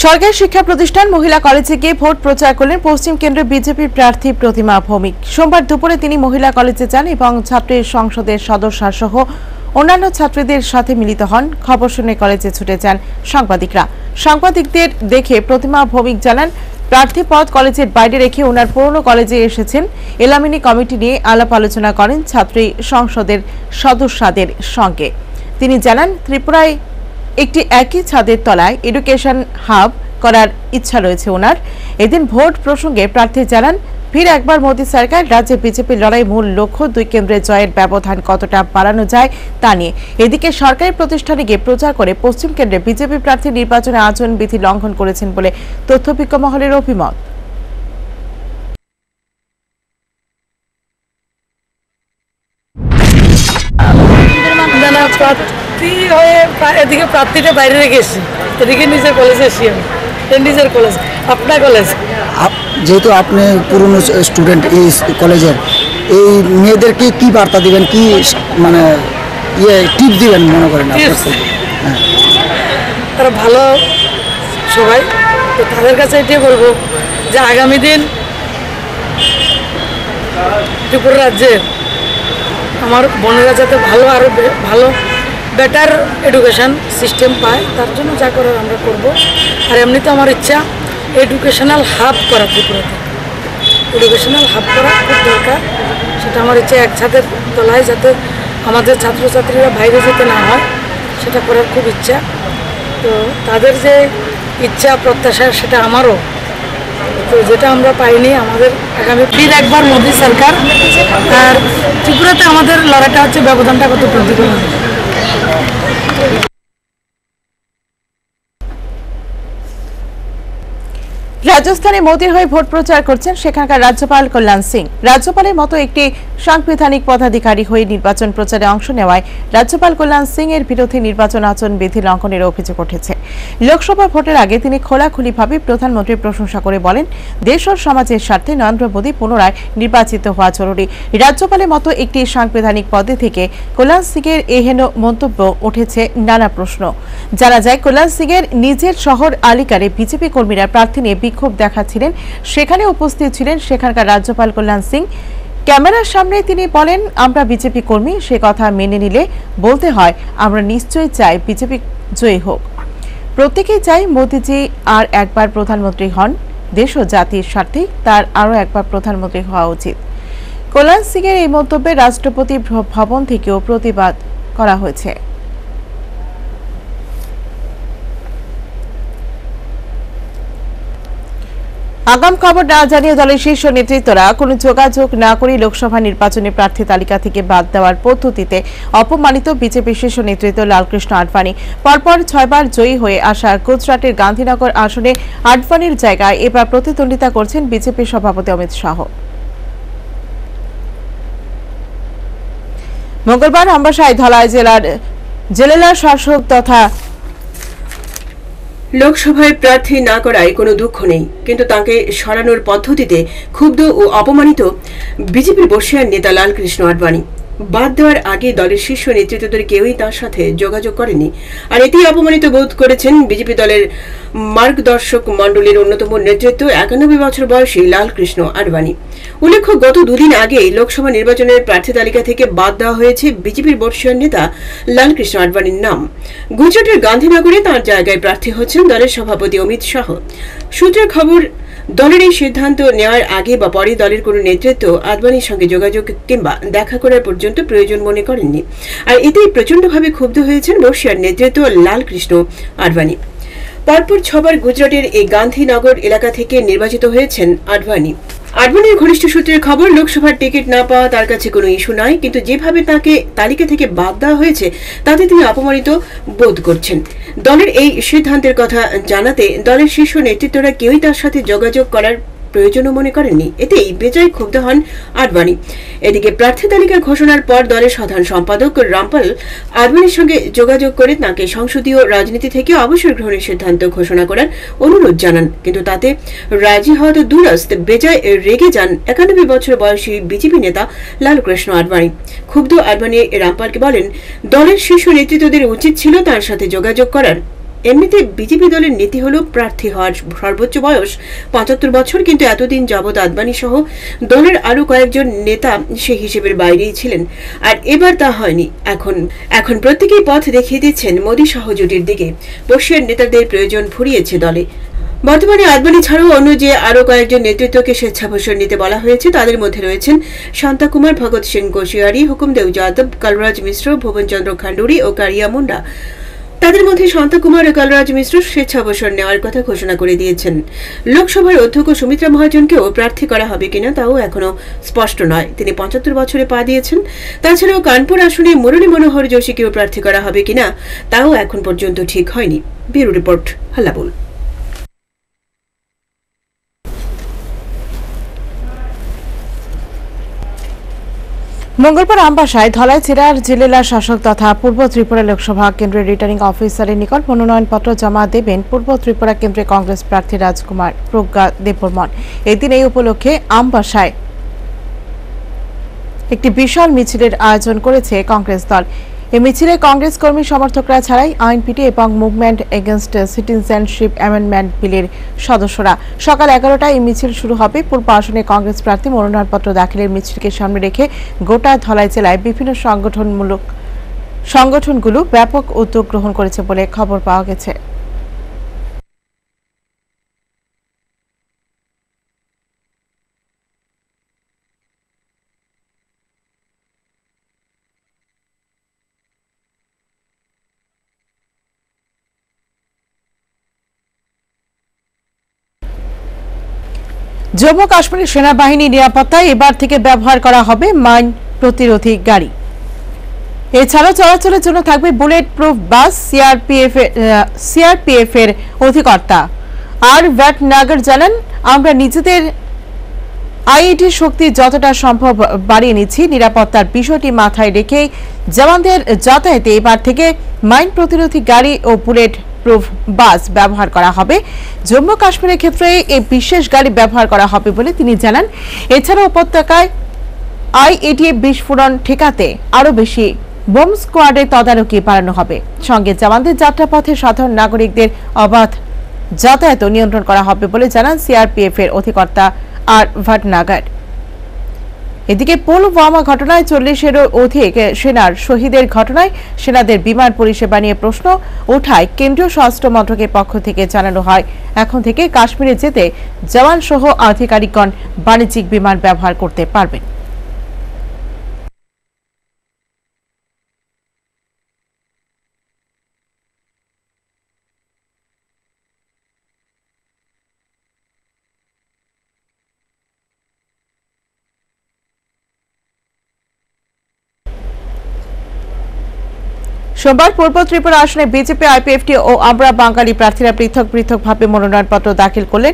Speaker 2: সরকারি শিক্ষা প্রতিষ্ঠান মহিলা কলেজে গিয়ে ভোট প্রচার করলেন পশ্চিম কেন্দ্রের বিজেপি প্রার্থী প্রতিমা ভৌমিক। সোমবার দুপুরে তিনি মহিলা কলেজে যান এবং ছাত্রী সংসদের সদস্য সহ অন্যান্য ছাত্রীদের সাথে মিলিত হন। খবর শুনে কলেজে ছুটে যান সাংবাদিকরা। সাংবাদিকদের দেখে প্রতিমা ভৌমিক জানান, প্রার্থী পদ কলেজের বাইরে রেখে ওনার পুরনো কলেজে এসেছেন। এলামিনি কমিটি নিয়ে আলাপ আলোচনা করেন ছাত্রী সংসদের সদস্যদের সঙ্গে। তিনি জানান, ত্রিপুরায় একটি একই ছাদের তলায় এডুকেশন হাব করার ইচ্ছা রয়েছে ওনার। এদিন ভোট প্রসঙ্গে প্রার্থী জানান, ফির একবার মোদী সরকার, রাজ্যে বিজেপির লড়াই মূল লক্ষ্য 2 কেন্দ্রে জয়ের ব্যবধান কতটা বাড়ানো যায় তা নিয়ে। এদিকে সরকারি প্রতিষ্ঠানে গিয়ে প্রচার করে পশ্চিম কেন্দ্রে বিজেপি প্রার্থী নির্বাচনে আচরণ বিধি লঙ্ঘন করেছেন বলে তথ্যবিজ্ঞ মহলের অভিমত।
Speaker 16: এদিকে প্রার্থীটা বাইরে রেখেছি, এদিকে নিজের কলেজে এসি, আমি নিজের কলেজ, আপনার কলেজ।
Speaker 15: যেহেতু আপনি পুরনো স্টুডেন্ট এই কলেজের, এই মেয়েদেরকে কি বার্তা দিবেন, কি মানে টিপ দিবেন মনে করেন?
Speaker 16: তারা ভালো সবাই, তো তাদের কাছে এটাই বলবো যে আগামী দিন ত্রিপুরা রাজ্যের আমার বোনেরা যাতে ভালো, আরও ভালো বেটার এডুকেশন সিস্টেম পায়, তার জন্য যা করার আমরা করব। আর এমনিতে আমার ইচ্ছা এডুকেশনাল হাব করা, ত্রিপুরাতে এডুকেশনাল হাব করা খুব দরকার। সেটা আমার ইচ্ছা, এক ছাদের তলায় যাতে আমাদের ছাত্রছাত্রীরা বাইরে যেতে না হয়, সেটা করার খুব ইচ্ছা। তো তাদের যে ইচ্ছা প্রত্যাশা সেটা আমারও, তো যেটা আমরা পাইনি। আমাদের আগামী ফির একবার মোদী সরকার, আর ত্রিপুরাতে আমাদের লড়াইটা হচ্ছে ব্যবধানটা কত বৃদ্ধি করা।
Speaker 2: রাজস্থানে মোদীর হয়ে ভোট প্রচার করছেন সেখানকার রাজ্যপাল কল্যাণ সিং। রাজ্যপালের মতো একটি সাংবিধানিক পদাধিকারী হয়ে নির্বাচন প্রচারে অংশ নেওয়ায় রাজ্যপাল কল্যাণ সিং এর বিরুদ্ধে নির্বাচন আচরণ বিধি লঙ্ঘনের অভিযোগ উঠেছে। লোকসভা ভোটের আগে তিনি খোলাখুলিভাবে প্রধানমন্ত্রীর প্রশংসা করে বলেন, দেশ ও সমাজের স্বার্থে নরেন্দ্র মোদী পুনরায় নির্বাচিত হওয়া জরুরি। রাজ্যপালের মতো একটি সাংবিধানিক পদে থেকে কল্যাণ সিং এর এহেন মন্তব্য উঠেছে নানা প্রশ্ন। জানা যায়, কল্যাণ সিং এর নিজের শহর আলিকারে বিজেপি কর্মীরা প্রার্থী নিয়ে বিক্ষোভ দেখাচ্ছিলেন। সেখানে উপস্থিত ছিলেন সেখানকার রাজ্যপাল কল্যাণ সিং। ক্যামেরার সামনে তিনি বলেন, আমরা বিজেপি কর্মী, সে কথা মেনে নিলে বলতে হয় আমরা নিশ্চয়ই চাই বিজেপি জয়ী হোক। প্রত্যেকেই চাই মোদিজি আর একবার প্রধানমন্ত্রী হন, দেশ ও জাতির স্বার্থে তার আরও একবার প্রধানমন্ত্রী হওয়া উচিত। কল্যাণ সিং এর এই মন্তব্যে রাষ্ট্রপতি ভবন থেকেও প্রতিবাদ করা হয়েছে। আগাম খবর না জানিয়ে দলের শীর্ষ নেতৃত্বরা কোনো যোগাযোগ না করে লোকসভা নির্বাচনে প্রার্থী তালিকা থেকে বাদ দেওয়ার পদ্ধতিতে অপমানিত বিজেপি শীর্ষ নেতৃত্ব লালকৃষ্ণ আডবাণী। পরপর 6 বার জয়ী হয়ে আসা গুজরাটের গান্ধীনগর আসনে আডবাণীর জায়গায় এবার প্রতিদ্বন্দ্বিতা করছেন বিজেপি সভাপতি অমিত শাহ। মঙ্গলবার আমবাসায় ধলাই জেলার শাসক তথা
Speaker 4: লোকসভায় প্রার্থী না করায় কোনো দুঃখ নেই, কিন্তু তাকে সরানোর পদ্ধতিতে ক্ষুব্ধ ও অপমানিত বিজেপির বর্ষীয়ান নেতা লালকৃষ্ণ আডবাণী। বাদ দেওয়ার আগে দলের শীর্ষ নেতৃত্বদের কেউই তার সাথে যোগাযোগ করেনি, আর এতেই অপমানিত বোধ করেছেন বিজেপি দলের মার্গদর্শক মণ্ডলীর অন্যতম নেতৃত্ব 91 বছর বয়সী লালকৃষ্ণ আডবাণী। উল্লেখ্য, গত দুদিন আগেই লোকসভা নির্বাচনের প্রার্থী তালিকা থেকে বাদ দেওয়া হয়েছে বিজেপির বর্ষীয়ান নেতা লালকৃষ্ণ আডবাণীর নাম। গুজরাটের গান্ধীনগরে তাঁর জায়গায় প্রার্থী হচ্ছেন দলের সভাপতি অমিত শাহ। সূত্রের খবর, দলের এই সিদ্ধান্ত নেওয়ার আগে বা পরে দলের কোনো নেতৃত্ব আডবাণীর সঙ্গে যোগাযোগ কিংবা দেখা করার পর্যন্ত প্রয়োজন মনে করেননি, আর এতেই প্রচণ্ডভাবে ক্ষুব্ধ হয়েছেন বর্ষীয়ান নেতৃত্ব লালকৃষ্ণ আডবাণী। পরপর 6 বার গুজরাটের এই গান্ধীনগর এলাকা থেকে নির্বাচিত হয়েছেন আডবাণী। আডবাণীর ঘনিষ্ঠ সূত্রের খবর, লোকসভার টিকিট না পাওয়া তার কাছে কোনো ইস্যু নয়, কিন্তু যেভাবে তাকে তালিকা থেকে বাদ দেওয়া হয়েছে তাতে তিনি অপমানিত বোধ করছেন। দলের এই সিদ্ধান্তের কথা জানাতে দলের শীর্ষ নেতৃত্বরা কেউই তার সাথে যোগাযোগ করার প্রয়োজনও মনে করেননি, এতেই বেজায় ক্ষুব্ধ হন আডবাণী। এদিকে প্রার্থী তালিকা ঘোষণার পর দলের সাধারণ সম্পাদক রামপাল আডবাণীর সঙ্গে যোগাযোগ করে তাঁকে সংসদীয় রাজনীতি থেকে অবসর গ্রহণের সিদ্ধান্ত ঘোষণা করার অনুরোধ জানান, কিন্তু তাতে রাজি হওয়া তো দূরস্থ, বেজায় রেগে যান 91 বছর বয়সী বিজেপি নেতা লালকৃষ্ণ আডবাণী। ক্ষুব্ধ আডবাণী রামপালকে বলেন, দলের শীর্ষ নেতৃত্বদের উচিত ছিল তার সাথে যোগাযোগ করার। এমনিতে বিজেপি দলের নীতি হল প্রার্থী হওয়ার সর্বোচ্চ বয়স 75 বছর, কিন্তু এতদিন যাবৎ আডবাণী সহ দলের আরো কয়েকজন নেতা সেই হিসেবের বাইরেই ছিলেন, আর এবার তা হয়নি। এখন প্রত্যেকেই পথ দেখিয়ে দিচ্ছেন মোদী সহজোটের দিকে। বর্ষীয়ান নেতাদের প্রয়োজন ফুরিয়েছে দলে। বর্তমানে আডবাণী ছাড়াও অন্য যে আরো কয়েকজন নেতৃত্বকে স্বেচ্ছাবসর নিতে বলা হয়েছে তাদের মধ্যে রয়েছেন শান্তা কুমার, ভগৎ সিং কোশিয়ারি, হুকুমদেব যাদব, কলরাজ মিশ্র, ভুবন চন্দ্র খান্ডুরি ও কারিয়া মুন্ডা। তাদের মধ্যে শান্তা কুমার ও কলরাজ মিশ্র স্বেচ্ছাবসর নেওয়ার কথা ঘোষণা করে দিয়েছেন। লোকসভার অধ্যক্ষ সুমিত্রা মহাজনকেও প্রার্থী করা হবে কিনা তাও এখনো স্পষ্ট নয়, তিনি 75 বছরে পা দিয়েছেন। তাছাড়াও কানপুর আসনে মুরলী মনোহর যোশীকেও প্রার্থী করা হবে কিনা তাও এখন পর্যন্ত ঠিক হয়নি। Bureau report, Hallabol.
Speaker 2: মঙ্গলবার আমবাসায় ধলাই জেলার শাসক তথা পূর্ব ত্রিপুরা লোকসভা কেন্দ্রের রিটার্নিং অফিসারের নিকট মনোনয়নপত্র জমা দেবেন পূর্ব ত্রিপুরা কেন্দ্রের কংগ্রেস প্রার্থী রাজকুমার প্রজ্ঞা দেববর্মন। এদিন এই উপলক্ষে আমবাসায় একটি বিশাল মিছিলের আয়োজন করেছে কংগ্রেস দল। এই মিছিলে কংগ্রেস কর্মী সমর্থকরা ছাড়াই আইএনপিটি এবং মুভমেন্ট এগেইনস্ট সিটিজেনশিপ অ্যামেন্ডমেন্ট বিলের সদস্যরা। সকাল 11টায় এই মিছিল শুরু হবে। পূর্ব আসনে কংগ্রেস প্রার্থী মনোনয়নপত্র দাখিলের মিছিলকে সামনে রেখে গোটা ধলাই জেলায় বিভিন্ন সংগঠনগুলো ব্যাপক উদ্যোগ গ্রহণ করেছে বলে খবর পাওয়া গেছে। জম্মু কাশ্মীরের সেনাবাহিনী নিরাপত্তায় এবার থেকে ব্যবহার করা হবে মাইন প্রতিরোধী গাড়ি। এছাড়াও চলাচলের জন্য থাকবে বুলেট প্রুফ বাস। সিআরপিএফ এর অধিকর্তা আর ভটনাগর জানান, আমরা নিজেদের আইইডি শক্তি যতটা সম্ভব বাড়িয়ে নিচ্ছি। নিরাপত্তার বিষয়টি মাথায় রেখে জওয়ানদের যাতায়াতে এবার থেকে মাইন প্রতিরোধী গাড়ি ও বুলেট প্রুফ বাস ব্যবহার করা হবে। জম্মু কাশ্মীরের ক্ষেত্রে এই বিশেষ গাড়ি ব্যবহার করা হবে বলে তিনি জানান। এছাড়া উপত্যকায় আইইডি বিস্ফোরণ ঠেকাতে আরো বেশি বোম স্কোয়াডের তদারকি বাড়ানো হবে। সঙ্গে জওয়ানদের যাত্রাপথে সাধারণ নাগরিকদের অবাধ যাতায়াত নিয়ন্ত্রণ করা হবে বলে জানান সিআরপিএফ এর অধিকর্তা আর ভটনাগর। এদিকে পুলওয়ামা ঘটনায় 40-এরও অধিক সেনার শহীদের ঘটনায় সেনাদের বিমান পরিষেবা নিয়ে প্রশ্ন ওঠায় কেন্দ্রীয় স্বরাষ্ট্র মন্ত্রকের পক্ষ থেকে জানানো হয় এখন থেকে কাশ্মীরে যেতে জওয়ান সহ আধিকারিকগণ বাণিজ্যিক বিমান ব্যবহার করতে পারবেন। সোমবার পূর্ব ত্রিপুরা আসনে বিজেপি, আইপিএফটি ও আমরা বাঙালি প্রার্থীরা পৃথক পৃথকভাবে মনোনয়নপত্র দাখিল করলেন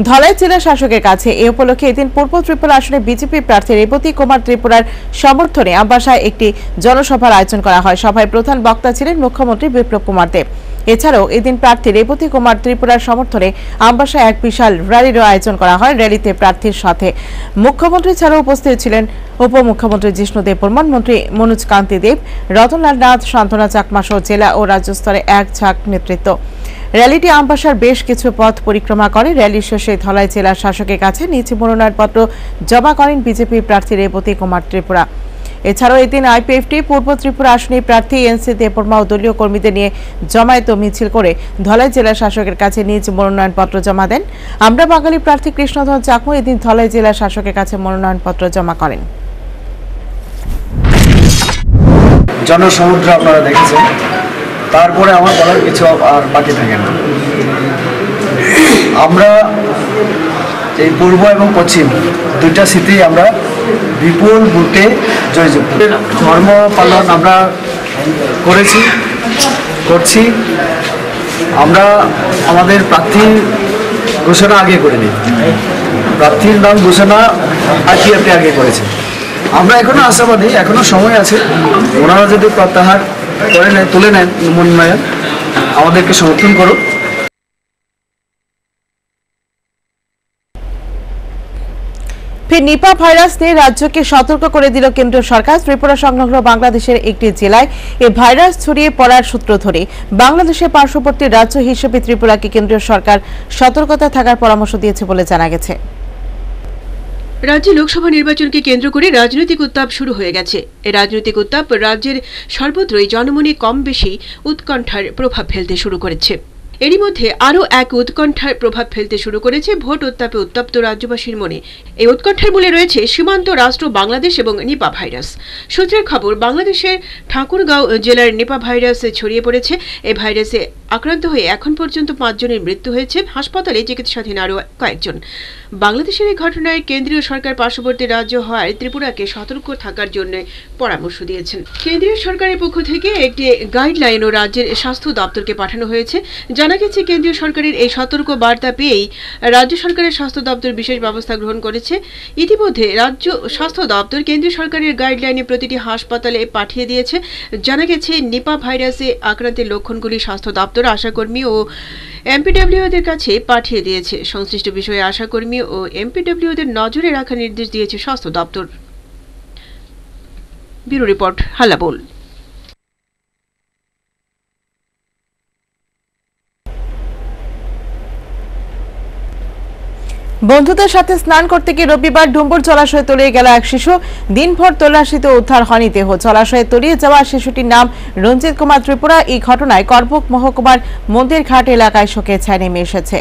Speaker 2: ধলাই জেলা শাসকের কাছে। এই উপলক্ষে এদিন পূর্ব ত্রিপুরা আসনে বিজেপি প্রার্থী রেবতী কুমার ত্রিপুরার সমর্থনে আমবাসায় একটি জনসভার আয়োজন করা হয়। সভায় প্রধান বক্তা ছিলেন মুখ্যমন্ত্রী বিপ্লব কুমার দেব। এছাড়াও এদিন প্রার্থী রেবতী কুমার ত্রিপুরার সমর্থনে আমবাসায় এক বিশাল র্যালিরও আয়োজন করা হয়। র্যালিতে প্রার্থীর সাথে মুখ্যমন্ত্রী ছাড়াও উপস্থিত ছিলেন উপমুখ্যমন্ত্রী জিষ্ণু দেববর্মন, মন্ত্রী মনোজ কান্তি দেব, রতনলাল নাথ, শান্তনা চাকমা সহ জেলা ও রাজ্য স্তরে এক ঝাঁক নেতৃত্ব। র্যালিটি আমবাসার বেশ কিছু পথ পরিক্রমা করে। র্যালি শেষে ধলাই জেলা শাসকের কাছে নিজ মনোনয়নপত্র জমা করেন বিজেপি প্রার্থী রেবতী কুমার ত্রিপুরা। এছাড়াও এদিন আইপিএফটি পূর্ব ত্রিপুরা আসনে প্রার্থী এনসি দেববর্মা ও দলীয় কর্মীদের নিয়ে জমায়েত মিছিল করে ধলাই জেলা শাসকের কাছে নিজ মনোনয়নপত্র জমা দেন। আমরা বাঙালি প্রার্থী কৃষ্ণধন চাকমা এদিন ধলাই জেলা শাসকের কাছে মনোনয়নপত্র জমা করেন।
Speaker 17: জনসমুদ্র আপনারা দেখেছেন, তারপরে আমার বলার কিছু আর বাকি থাকে না। আমরা এই পূর্ব এবং পশ্চিম দুইটা সিটেই আমরা বিপুল ভোটে জয়যুক্ত। ধর্ম পালন আমরা করছি। আমরা আমাদের প্রার্থী ঘোষণা আগে করিনি, প্রার্থীর নাম ঘোষণা আইপিএফটি আগে করেছে। আমরা এখনো আশাবাদী, এখনো সময় আছে। ওনারা যদি প্রত্যাহার করে নেয়, তুলে নেন মনোনয়ন, আমাদেরকে সমর্থন করুন।
Speaker 2: ফের নিপা ভাইরাস নিয়ে রাজ্যকে সতর্ক করে দিল কেন্দ্রীয় সরকার। ত্রিপুরা সংলগ্ন বাংলাদেশের একটি জেলায় এই ভাইরাস ছড়িয়ে পড়ার সূত্র ধরে বাংলাদেশের পার্শ্ববর্তী রাজ্য হিসেবে ত্রিপুরাকে কেন্দ্রীয় সরকার সতর্কতা থাকার পরামর্শ দিয়েছে বলে জানা গেছে।
Speaker 4: রাজ্যে লোকসভা নির্বাচনকে কেন্দ্র করে রাজনৈতিক উত্তাপ শুরু হয়ে গেছে। এই রাজনৈতিক উত্তাপ রাজ্যের সর্বত্রই জনমনে কম বেশি উৎকণ্ঠার প্রভাব ফেলতে শুরু করেছে। এরই মধ্যে আরও এক উৎকণ্ঠার প্রভাব ফেলতে শুরু করেছে ভোট উত্তাপে উত্তপ্ত রাজ্যবাসীর মনে। এই উৎকণ্ঠার মূলে রয়েছে সীমান্ত রাষ্ট্র বাংলাদেশ এবং নিপা ভাইরাস। সূত্রের খবর, বাংলাদেশের ঠাকুরগাঁও জেলার নিপা ভাইরাস ছড়িয়ে পড়েছে। এই ভাইরাসে আক্রান্ত হয়ে এখন পর্যন্ত 5 জনের মৃত্যু হয়েছে, হাসপাতালে চিকিৎসাধীন আরও কয়েকজন। বাংলাদেশের এই ঘটনায় কেন্দ্রীয় সরকার পার্শ্ববর্তী রাজ্য হওয়ায় ত্রিপুরাকে সতর্ক থাকার জন্য পরামর্শ দিয়েছেন। কেন্দ্রীয় সরকারের পক্ষ থেকে একটি গাইডলাইনও রাজ্যের স্বাস্থ্য দপ্তরকে পাঠানো হয়েছে। জানা গেছে, কেন্দ্রীয় সরকারের এই সতর্ক বার্তা পেয়েই রাজ্য সরকারের স্বাস্থ্য দপ্তর বিশেষ ব্যবস্থা গ্রহণ করেছে। ইতিমধ্যে রাজ্য স্বাস্থ্য দপ্তর কেন্দ্রীয় সরকারের গাইডলাইনে প্রতিটি হাসপাতালে পাঠিয়ে দিয়েছে। জানা গেছে, নিপা ভাইরাসে আক্রান্তের লক্ষণগুলি স্বাস্থ্য দপ্তর আশাকর্মী ও এমপিডব্লিউদের কাছে পাঠিয়ে দিয়েছে। সংশ্লিষ্ট বিষয়ে আশাকর্মী ও এমপিডব্লিউদের নজরে রাখার নির্দেশ দিয়েছে স্বাস্থ্য দপ্তর। Bureau report, Hallabol.
Speaker 2: বন্ধুদের সাথে স্নান করতে গিয়ে রবিবার ডুম্বুর জলাশয়ে তলিয়ে গেল এক শিশু। দিনভর তল্লাশিতে উদ্ধার হয়নি দেহ। জলাশয়ে তলিয়ে যাওয়া শিশুটির নাম রঞ্জিত কুমার ত্রিপুরা। এই ঘটনায় করবুক মহকুমার মন্দির ঘাট এলাকায় শোকের ছায়া নেমে এসেছে।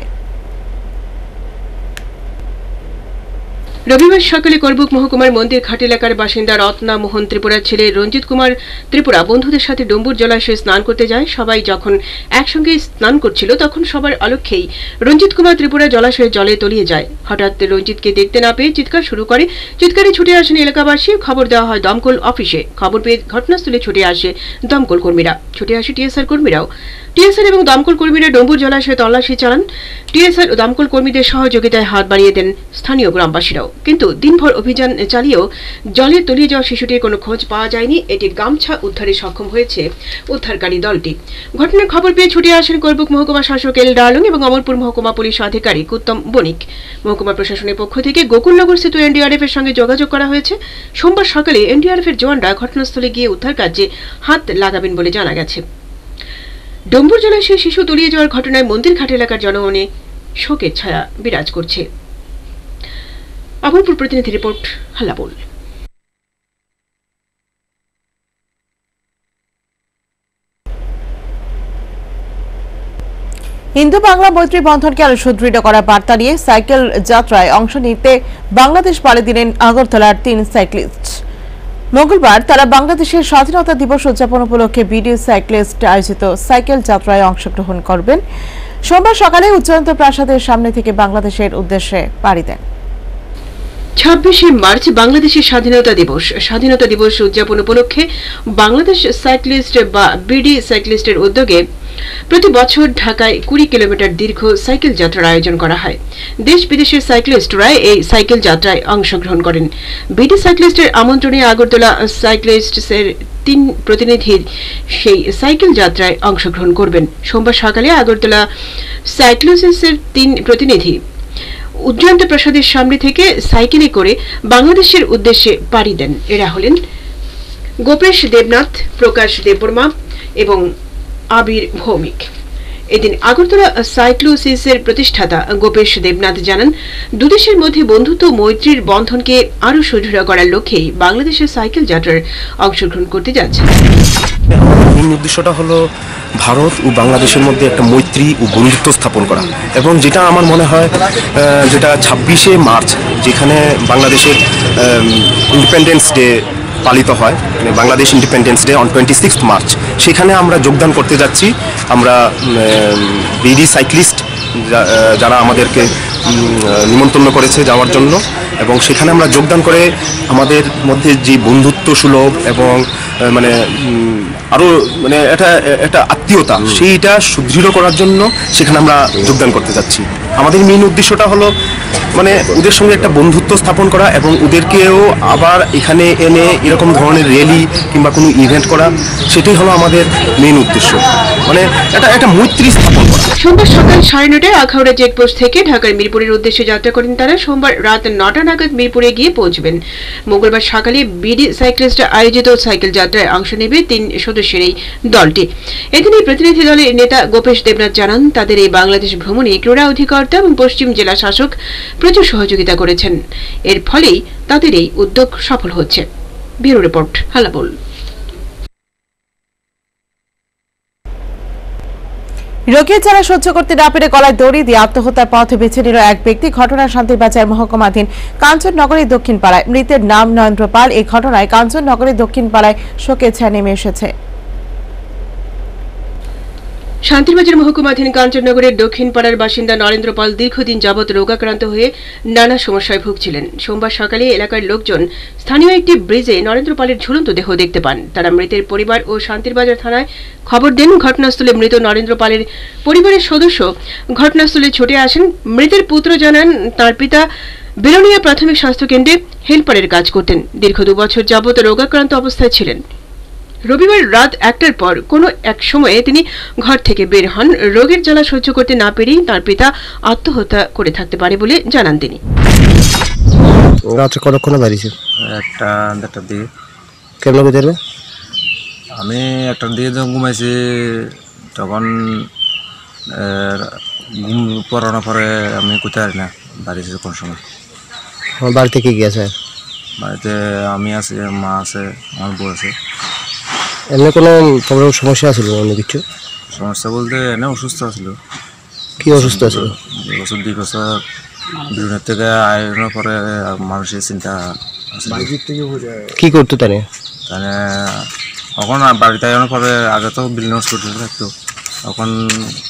Speaker 4: রবিবার সকালে করবুক মহকুমার মন্দির ঘাট এলাকার বাসিন্দা রত্না মোহন ত্রিপুরার ছেলে রঞ্জিত কুমার ত্রিপুরা বন্ধুদের সাথে ডুম্বুর জলাশয়ে স্নান করতে যায়। সবাই যখন একসঙ্গে স্নান করছিল তখন সবার অলক্ষ্যেই রঞ্জিত কুমার ত্রিপুরা জলাশয়ে জলে তলিয়ে যায়। হঠাৎ রঞ্জিতকে দেখতে না পেয়ে চিৎকার শুরু করে। চিৎকারে ছুটে আসেন এলাকাবাসী। খবর দেওয়া হয় দমকল অফিসে। খবর পেয়ে ঘটনাস্থলে ছুটে আসে দমকল কর্মীরা, ছুটে আসে টিএসআর কর্মীরাও। টিএসআর এবং দমকল কর্মীরা ডুম্বুর জলাশয়ে তল্লাশি চালান। টিএসআর ও দমকল কর্মীদের সহযোগিতায় হাত বাড়িয়ে দেন স্থানীয় গ্রামবাসীরাও। কিন্তু দিনভর অভিযান চালিয়েও জলে তলিয়ে যাওয়া শিশুটির কোনো খোঁজ পাওয়া যায়নি। এটি গামছা উদ্ধারে সক্ষম হয়েছে উদ্ধারকারী দলটি। ঘটনার খবর পেয়ে ছুটে আসেন করবুক মহকুমা শাসক এল ডার্লং এবং অমরপুর মহকুমা পুলিশ আধিকারিক উত্তম বণিক। মহকুমা প্রশাসনের পক্ষ থেকে গোকুলনগর স্থিত এনডিআরএফ এর সঙ্গে যোগাযোগ করা হয়েছে। সোমবার সকালে এনডিআরএফ এর জওয়ানরা ঘটনাস্থলে গিয়ে উদ্ধার কার্যে হাত লাগাবেন বলে জানা গেছে। ডুম্বুর জলাশয়ে শিশু তলিয়ে যাওয়ার ঘটনায় মন্দির ঘাট এলাকার জনমনে শোকের ছায়া বিরাজ করছে। অমরপুর প্রতিনিধি রিপোর্ট, হাল্লাবোল।
Speaker 2: হিন্দু বাংলা মৈত্রী বন্ধনকে আরো সুদৃঢ় করার বার্তা নিয়ে সাইকেল যাত্রায় অংশ নিতে বাংলাদেশ পাড়ি দিলেন আগরতলার 3 সাইক্লিস্ট। মঙ্গলবার তারা বাংলাদেশের স্বাধীনতা দিবস উদযাপন উপলক্ষে বিডিও সাইক্লিস্ট আয়োজিত সাইকেল যাত্রায় অংশগ্রহণ করবেন। সোমবার সকালে উচ্চন্ত প্রাসাদের সামনে থেকে বাংলাদেশের উদ্দেশ্যে পাড়ি দেন।
Speaker 4: 26শে মার্চ বাংলাদেশের স্বাধীনতা দিবস উদযাপন উপলক্ষে বাংলাদেশ সাইক্লিস্ট বা বিডি সাইক্লিস্টের উদ্যোগে প্রতি বছর ঢাকায় 20 কিলোমিটার দীর্ঘ সাইকেল যাত্রার আয়োজন করা হয়। দেশ বিদেশের সাইক্লিস্টরা এই সাইকেল যাত্রায় অংশগ্রহণ করেন। বিডি সাইক্লিস্টের আমন্ত্রণে আগরতলা সাইক্লিস্টসের 3 প্রতিনিধি সেই সাইকেল যাত্রায় অংশগ্রহণ করবেন। সোমবার সকালে আগরতলা সাইক্লিস্টসের 3 প্রতিনিধি উজ্জয়ন্ত প্রাসাদের সামনে থেকে সাইকেলে করে বাংলাদেশের উদ্দেশ্যে পাড়ি দেন। এরা হলেন গোপেশ দেবনাথ, প্রকাশ দেববর্মা এবং আবির ভৌমিক। এদিন আগরতলা সাইক্লোসিসের প্রতিষ্ঠাতা গোপেশ দেবনাথ জানান, দুদেশের মধ্যে বন্ধুত্ব মৈত্রীর বন্ধনকে আরো সুদৃঢ় করার লক্ষ্যেই বাংলাদেশের সাইকেল যাত্রার অংশগ্রহণ করতে যাচ্ছেন।
Speaker 18: মূল উদ্দেশ্যটা হলো ভারত ও বাংলাদেশের মধ্যে একটা মৈত্রী ও বন্ধুত্ব স্থাপন করা, এবং যেটা আমার মনে হয় যেটা 26শে মার্চ যেখানে বাংলাদেশের ইন্ডিপেন্ডেন্স ডে পালিত হয়, মানে Bangladesh independence day on 26 March, সেখানে আমরা যোগদান করতে যাচ্ছি। আমরা বিডি সাইক্লিস্ট যারা আমাদেরকে নিমন্ত্রণ করেছে যাওয়ার জন্য, এবং সেখানে আমরা যোগদান করে আমাদের মধ্যে যে বন্ধুত্ব সুলভ এবং মানে আরও মানে একটা আত্মীয়তা সেইটা সুদৃঢ় করার জন্য সেখানে আমরা যোগদান করতে যাচ্ছি। আমাদের মেইন উদ্দেশ্যটা হলো মানে ওদের সঙ্গে একটা বন্ধুত্ব স্থাপন করা এবং ওদেরকেও আবার এখানে এনে এরকম ধরনের র্যালি কিংবা কোনো ইভেন্ট করা, সেটাই হলো আমাদের মেইন উদ্দেশ্য, মানে একটা মৈত্রী স্থাপন করা।
Speaker 4: সোমবার সকাল 9:30টায় আখাউড়া চেকপোস্ট থেকে ঢাকার মিরপুরের উদ্দেশ্যে যাত্রা করেন তারা। সোমবার রাত 9টা নাগাদ মিরপুরে গিয়ে পৌঁছবেন। মঙ্গলবার সকালে বিডি সাইক্লিস্ট আয়োজিত সাইকেল যাত্রায় অংশ নেবে 3 সদস্যের এই দলটি। এদিন এই প্রতিনিধি দলের নেতা গোপেশ দেবনাথ জানান, তাদের এই বাংলাদেশ ভ্রমণে ক্রীড়া অধিকর্তা এবং পশ্চিম জেলা শাসক প্রচুর সহযোগিতা করেছেন। এর ফলেই তাদের এই উদ্যোগ সফল হচ্ছে। Bureau report, Hallabol.
Speaker 2: রোগীর জ্বালা সহ্য করতে না পেরে গলায় দড়ি দিয়ে আত্মহত্যার পথ বেছে নিল এক ব্যক্তি। ঘটনা শান্তিরবাজার মহকুমাধীন কাঞ্চননগরের দক্ষিণ পাড়ায়। মৃতের নাম নরেন্দ্র পাল। এই ঘটনায় কাঞ্চননগরের দক্ষিণ পাড়ায় শোকের ছায়া নেমে এসেছে।
Speaker 4: শান্তিরবাজার মহকুমাধীন কাঞ্চননগরের দক্ষিণ পাড়ার বাসিন্দা নরেন্দ্র পাল দীর্ঘদিন যাবৎ রোগাক্রান্ত হয়ে নানা সমস্যায় ভুগছিলেন। সোমবার সকালে এলাকার লোকজন স্থানীয় একটি ব্রিজে নরেন্দ্র পালের ঝুলন্ত দেহ দেখতে পান। তারা মৃতের পরিবার ও শান্তিরবাজার থানায় খবর দেন। ঘটনাস্থলে মৃত নরেন্দ্র পালের পরিবারের সদস্য ঘটনাস্থলে ছুটে আসেন। মৃতের পুত্র জানান, তার পিতা বেলোনিয়া প্রাথমিক স্বাস্থ্য কেন্দ্রে হেল্পারের কাজ করতেন। দীর্ঘ 2 বছর যাবৎ রোগাক্রান্ত অবস্থায় ছিলেন। রবিবার রাত 1টার পর কোনো এক সময়ে তিনি ঘর থেকে বের হন। রোগের জ্বালা সহ্য করতে না পেরেই তার পিতা আত্মহত্যা করে থাকতে পারে বলে জানান তিনি।
Speaker 19: রাত্রে কতক্ষণে বাড়িছে? একটা দিয়ে। কেমন ভিতরে? আমি একটা দিয়ে যখন ঘুমাইছি তখন ঘুম পড়ানোর পরে আমি কোথায় পারি না বাড়িছে কোন সময়। আমার বাড়িতে কি গিয়েছে? বাড়িতে আমি আছি, মা আছে, আমার বউ আছে। এমনি কোনো সমস্যা আছিল? অন্য কিছু সমস্যা বলতে এনে অসুস্থ আছিল। কি অসুস্থ আছিল? বছর 2 বছর বিভিন্ন থেকে আয়োজনের পরে মানুষের চিন্তা। কি করতো তাহলে? এখন বাড়িতে আয়োজনের পরে আগে তো বিভিন্ন স্টুডেন্ট থাকতো, এখন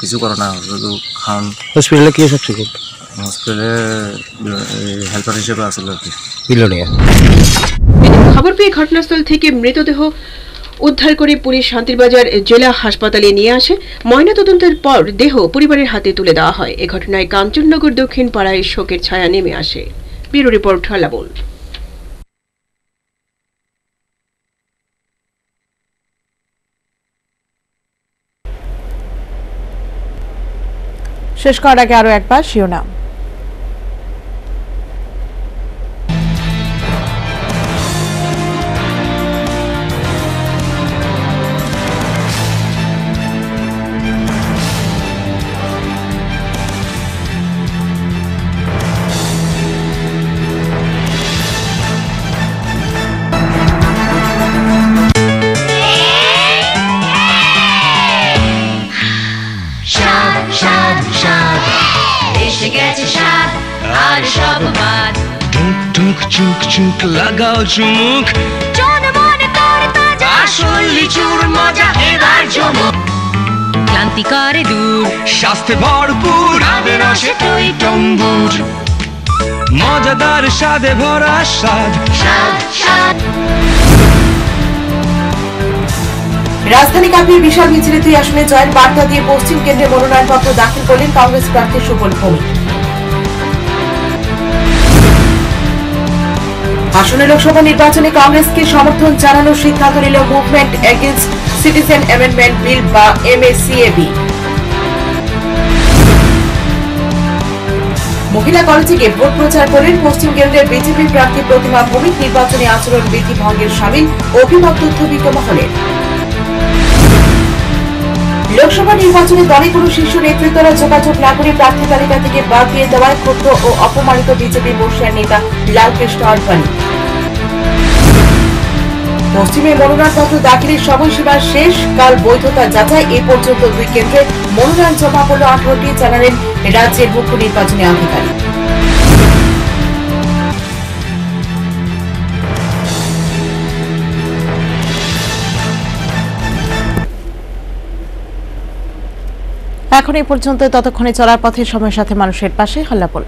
Speaker 19: কিছু করে না, শুধু খাওয়ান। হসপিটালে কি সব ঠিক? হসপিটালে হেল্পার হিসেবে আসলে আর কি।
Speaker 4: খবর পেয়ে ঘটনাস্থল থেকে মৃতদেহ উদ্ধার করে পুলিশ শান্তিরবাজার জেলা হাসপাতালে নিয়ে আসে। ময়নাতদন্তের পর দেহ পরিবারের হাতে তুলে দেওয়া হয়। এ ঘটনায় কাঞ্চননগর দক্ষিণ পাড়ায় শোকের ছায়া নেমে আসে। Bureau report, Hallabol.
Speaker 2: শেষ করার আগে আরো একবার শিরোনাম।
Speaker 3: মজাদার সব বাদ
Speaker 1: টুক টুক চুক চুক লাগাও চুমুক
Speaker 3: আসল লিচুর মজা এবার জমুক ক্লান্তি করে দূর
Speaker 1: স্বাস্থ্যে ভরপুর
Speaker 3: স্বাদে রসে টই টম্বুর
Speaker 1: মজাদার স্বাদে ভরা স্বাদ
Speaker 3: স্বাদ স্বাদ
Speaker 2: রাজধানী কাঁপিয়ে বিশাল মিছিলে 2 আসনে জয়ের বার্তা দিয়ে পশ্চিম কেন্দ্রে মনোনয়নপত্র দাখিল করলেন কংগ্রেস প্রার্থী সুবল ভৌমিক। আসন্ন লোকসভা নির্বাচনে কংগ্রেসকে সমর্থন জানানোর সিদ্ধান্ত নিল movement against citizen amendment bill বা MACAB। মহিলা কলেজে গিয়ে ভোট প্রচার করেন পশ্চিম কেন্দ্রের বিজেপি প্রার্থী প্রতিমা ভৌমিক। নির্বাচনী আচরণ বিধি ভঙ্গের সামিল অভিমত তথ্যবিজ্ঞ মহলের। লোকসভা নির্বাচনে দলে কোনো শীর্ষ নেতৃত্বরা যোগাযোগ না করে প্রার্থী তালিকা থেকে বাদ দিয়ে দেওয়ায় ক্ষুব্ধ ও অপমানিত বিজেপি বর্ষিয়ার নেতা লালকৃষ্ণ আডবাণী। পশ্চিমে মনোনয়নপত্র দাখিলের সময়সীমা শেষ, কাল বৈধতা যাচাই। এ পর্যন্ত 2 কেন্দ্রে মনোনয়ন জমা পড়ল 18টি, জানালেন রাজ্যের মুখ্য নির্বাচনী আধিকারিক। এখন এই পর্যন্ত। ততক্ষণে চলার পথে সময়ের সাথে মানুষের পাশে হল্লাবোল।